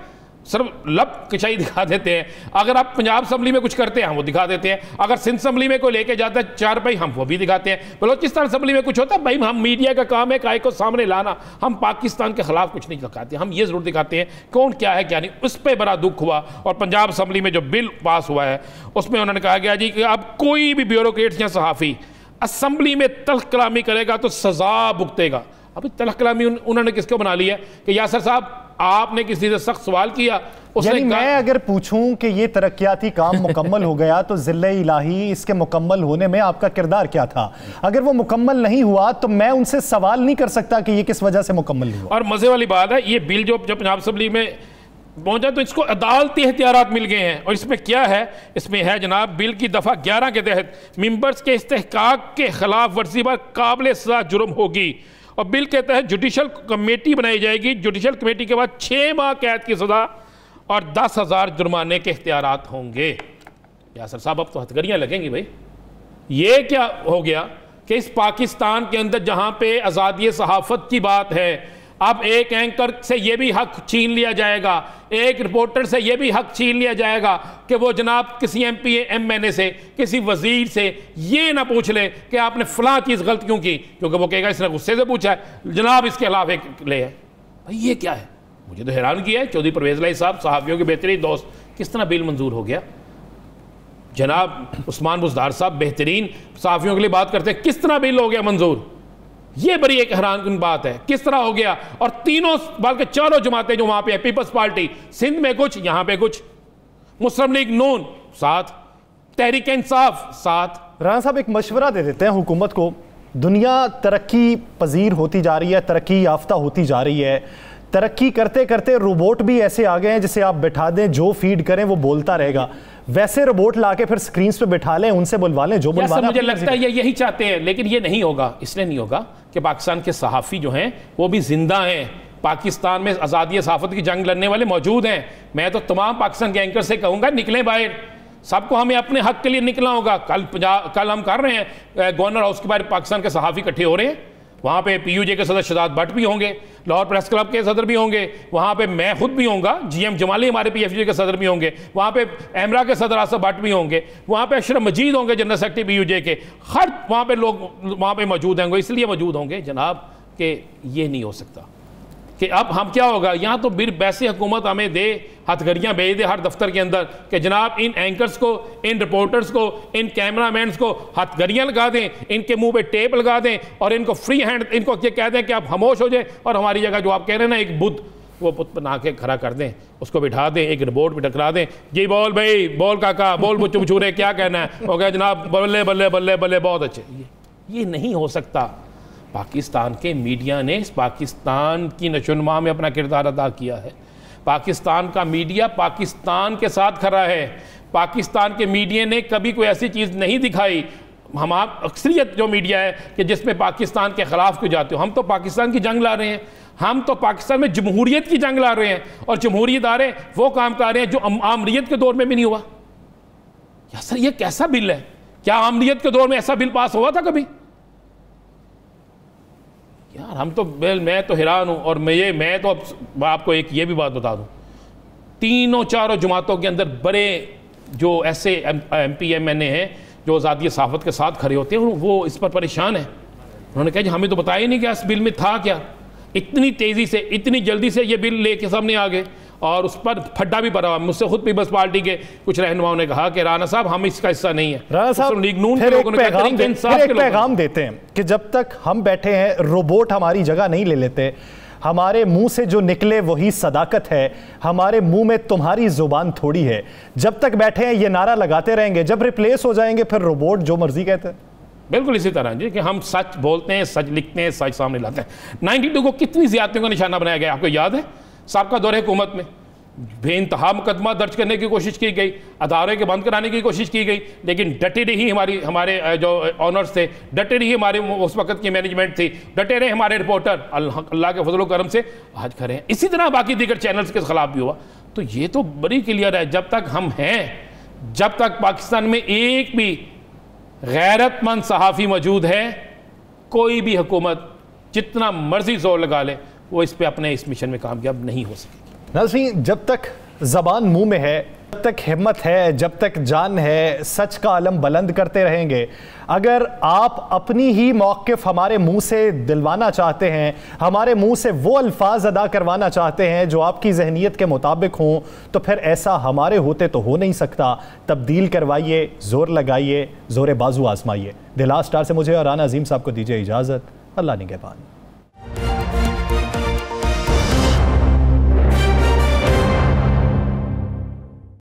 सिर्फ लब कचाई दिखा देते हैं। अगर आप पंजाब असम्बली में कुछ करते हैं हम वो दिखा देते हैं, अगर सिंध असम्बली में कोई लेके जाता है 4 भाई हम वो भी दिखाते हैं, बलोचिस्तान असम्बली में कुछ होता है भाई, हम मीडिया का काम है काय को सामने लाना, हम पाकिस्तान के खिलाफ कुछ नहीं दिखाते, हम ये जरूर दिखाते हैं कौन क्या है क्या नहीं। उस पर बड़ा दुख हुआ। और पंजाब असम्बली में जो बिल पास हुआ है उसमें उन्होंने कहा गया जी कि अब कोई भी ब्यूरोक्रेट्स या सहाफ़ी असम्बली में तल्ख कलामी करेगा तो सज़ा भुगतेगा। अभी तल्ख कलामी उन्होंने किसको बना लिया कि यासर साहब आपने किसी से सख्त सवाल किया, यानी मैं अगर पूछूं कि ये तरक्याती काम मुकम्मल हो गया तो ज़िल्ले इलाही इसके मुकम्मल होने में आपका किरदार क्या था? अगर वो मुकम्मल नहीं हुआ तो मैं उनसे सवाल नहीं कर सकता कि ये किस वजह से मुकम्मल नहीं हुआ। और मजे वाली बात है, ये बिल जो पंजाब असम्बली में पहुंचा तो इसको अदालती एहतियारात मिल गए हैं। और इसमें क्या है? इसमें है जनाब, बिल की दफ़ा 11 के तहत मेंबर्स के इस्तेहकाक के खिलाफ वर्जी पर काबिल सज़ा जुर्म होगी, और बिल के तहत जुडिशल कमेटी बनाई जाएगी। जुडिशल कमेटी के बाद 6 माह कैद की सज़ा और 10,000 जुर्माने के इख्तियारात होंगे। यासर साहब अब तो हथकड़ियाँ लगेंगी भाई। ये क्या हो गया कि इस पाकिस्तान के अंदर जहाँ पे आज़ादी सहाफ़त की बात है, अब एक एंकर से ये भी हक छीन लिया जाएगा, एक रिपोर्टर से ये भी हक छीन लिया जाएगा कि वो जनाब किसी MPA MNA से, किसी वजीर से ये ना पूछ ले कि आपने फलां चीज़ गलत क्यों की, क्योंकि वो कहेगा इसने गुस्से से पूछा है, जनाब इसके खिलाफ एक ले है। भाई ये क्या है? मुझे तो हैरान किया है। चौधरी परवेज़ इलाही साहब, सहाफ़ियों के बेहतरीन दोस्त, किस तरह बिल मंजूर हो गया? जनाब उस्मान बुज़दार साहब बेहतरीन सहाफ़ियों के लिए बात करते हैं, किस तरह बिल हो गया मंजूर, ये बड़ी एक हैरानकुन बात है, किस तरह हो गया। और तीनों बल्कि चारों जमातें जो वहां पे है, पीपल्स पार्टी सिंध में कुछ, यहां पे कुछ, मुस्लिम लीग नून साथ, तहरीक इंसाफ साथ। राना साहब एक मशवरा दे देते हैं हुकूमत को, दुनिया तरक्की पजीर होती जा रही है, तरक्की याफ्ता होती जा रही है, तरक्की करते करते रोबोट भी ऐसे आ गए हैं जिसे आप बिठा दें, जो फीड करें वो बोलता रहेगा, वैसे रोबोट लाके फिर स्क्रीन पे बिठा लें, उनसे बुलवा लें जो बुलवाना। मुझे लगता है ये यही चाहते हैं, लेकिन ये नहीं होगा। इसलिए नहीं होगा कि पाकिस्तान के सहाफ़ी जो हैं वो भी जिंदा हैं, पाकिस्तान में आज़ादी सहाफ़त की जंग लड़ने वाले मौजूद हैं। मैं तो तमाम पाकिस्तान के एंकर से कहूँगा निकलें बाहर, सबको हमें अपने हक के लिए निकलना होगा। कल हम कर रहे हैं गवर्नर हाउस के बाहर पाकिस्तान के सहाफ़ी इकट्ठे हो रहे हैं, वहाँ पे PUJ के सदर शहजाद भट्ट भी होंगे, लाहौर प्रेस क्लब के सदर भी होंगे, वहाँ पे मैं खुद भी होऊंगा, GM जमाली हमारे PFJ के सदर भी होंगे, वहाँ पे एमरा के सदर आसफ भट्ट भी होंगे, वहाँ पे अशरफ मजीद होंगे जनरल सेक्रेटरी PUJ के, हर वहाँ पे लोग वहाँ पे मौजूद होंगे। इसलिए मौजूद होंगे जनाब कि ये नहीं हो सकता कि अब हम क्या होगा, यहाँ तो बिर वैसे हुकूमत हमें दे, हथकड़ियाँ भेज दे हर दफ्तर के अंदर कि जनाब इन एंकर्स को, इन रिपोर्टर्स को, इन कैमरामैन को हथकड़ियाँ लगा दें, इनके मुंह पे टेप लगा दें और इनको फ्री हैंड इनको ये कह दें कि आप खामोश हो जाए और हमारी जगह जो आप कह रहे हैं ना एक बुद्ध, वो बुद्ध बना के खड़ा कर दें, उसको बिठा दें, एक रिपोर्ट पे टकरा दें, जी बोल भाई, बोल काका, बोल मुझे मुझूरे, क्या कहना है, हो गया जनाब, बल्ले बल्ले बल्ले बल्ले, बहुत अच्छे। ये नहीं हो सकता। पाकिस्तान के मीडिया ने पाकिस्तान की नशोनुमा में अपना किरदार अदा किया है। पाकिस्तान का मीडिया पाकिस्तान के साथ खड़ा है। पाकिस्तान के मीडिया ने कभी कोई ऐसी चीज़ नहीं दिखाई, हम आप अक्सरियत जो मीडिया है कि जिसमें पाकिस्तान के ख़िलाफ़ क्यों जाते हो। हम तो पाकिस्तान की जंग ला रहे हैं, हम तो पाकिस्तान में जमहूरियत की जंग ला रहे हैं और जमहूरी इदारे वो काम कर रहे हैं जो आमरीत के दौर में भी नहीं हुआ। या सर ये कैसा बिल है? क्या आमरीत के दौर में ऐसा बिल पास हुआ था कभी? यार हम तो मैं तो हैरान हूँ। और मैं तो आपको एक ये भी बात बता दूँ, तीनों चारों जमातों के अंदर बड़े जो ऐसे MP MNA हैं जो आज़ादी सहाफ़त के साथ खड़े होते हैं, वो इस पर परेशान है। उन्होंने कहा जी हमें तो बताया ही नहीं कि इस बिल में था क्या, इतनी तेज़ी से इतनी जल्दी से ये बिल लेके सामने आ गए और उस पर फड्डा भी पड़ा। मुझसे खुद पीपल्स पार्टी के कुछ रहनुमाओं ने कहा कि राना साहब हम इसका हिस्सा नहीं है। राना साहब लीग नून फिर एक पैगाम देते हैं कि जब तक हम बैठे हैं रोबोट हमारी जगह नहीं ले लेते, हमारे मुंह से जो निकले वही सदाकत है, हमारे मुंह में तुम्हारी जुबान थोड़ी है। जब तक बैठे हैं ये नारा लगाते रहेंगे, जब रिप्लेस हो जाएंगे फिर रोबोट जो मर्जी कहते हैं। बिल्कुल इसी तरह जी कि हम सच बोलते हैं, सच लिखते हैं, सच सामने लाते हैं। 92 को कितनी ज्यादतियों का निशाना बनाया गया आपको याद है? साबका दौरे हुकूमत में बेइंतहा मुकदमा दर्ज करने की कोशिश की गई, अदारे के बंद कराने की कोशिश की गई, लेकिन डटे रही हमारे जो ऑनर्स थे, डटे रही हमारे उस वक्त की मैनेजमेंट थी, डटे रहे हमारे रिपोर्टर, अल्लाह के फजल करम से आज खड़े हैं। इसी तरह बाकी दीगर चैनल्स के खिलाफ भी हुआ। तो ये तो बड़ी क्लियर है, जब तक हम हैं, जब तक पाकिस्तान में एक भी गैरतमंद सहाफ़ी मौजूद है, कोई भी हुकूमत जितना मर्जी जोर लगा ले वो इस पे अपने इस मिशन में कामयाब नहीं हो सकेगी। नाज़रीन, जब तक ज़बान मुंह में है, जब तक हिम्मत है, जब तक जान है, सच का आलम बुलंद करते रहेंगे। अगर आप अपनी ही मौक़िफ़ हमारे मुंह से दिलवाना चाहते हैं, हमारे मुंह से वो अल्फाज अदा करवाना चाहते हैं जो आपकी जहनीत के मुताबिक हों, तो फिर ऐसा हमारे होते तो हो नहीं सकता। तब्दील करवाइए, ज़ोर लगाइए, ज़ोर बाजू आजमाइए। द लास्ट स्टार से मुझे और राना अजीम साहब को दीजिए इजाज़त। अल्लाह निगहबान।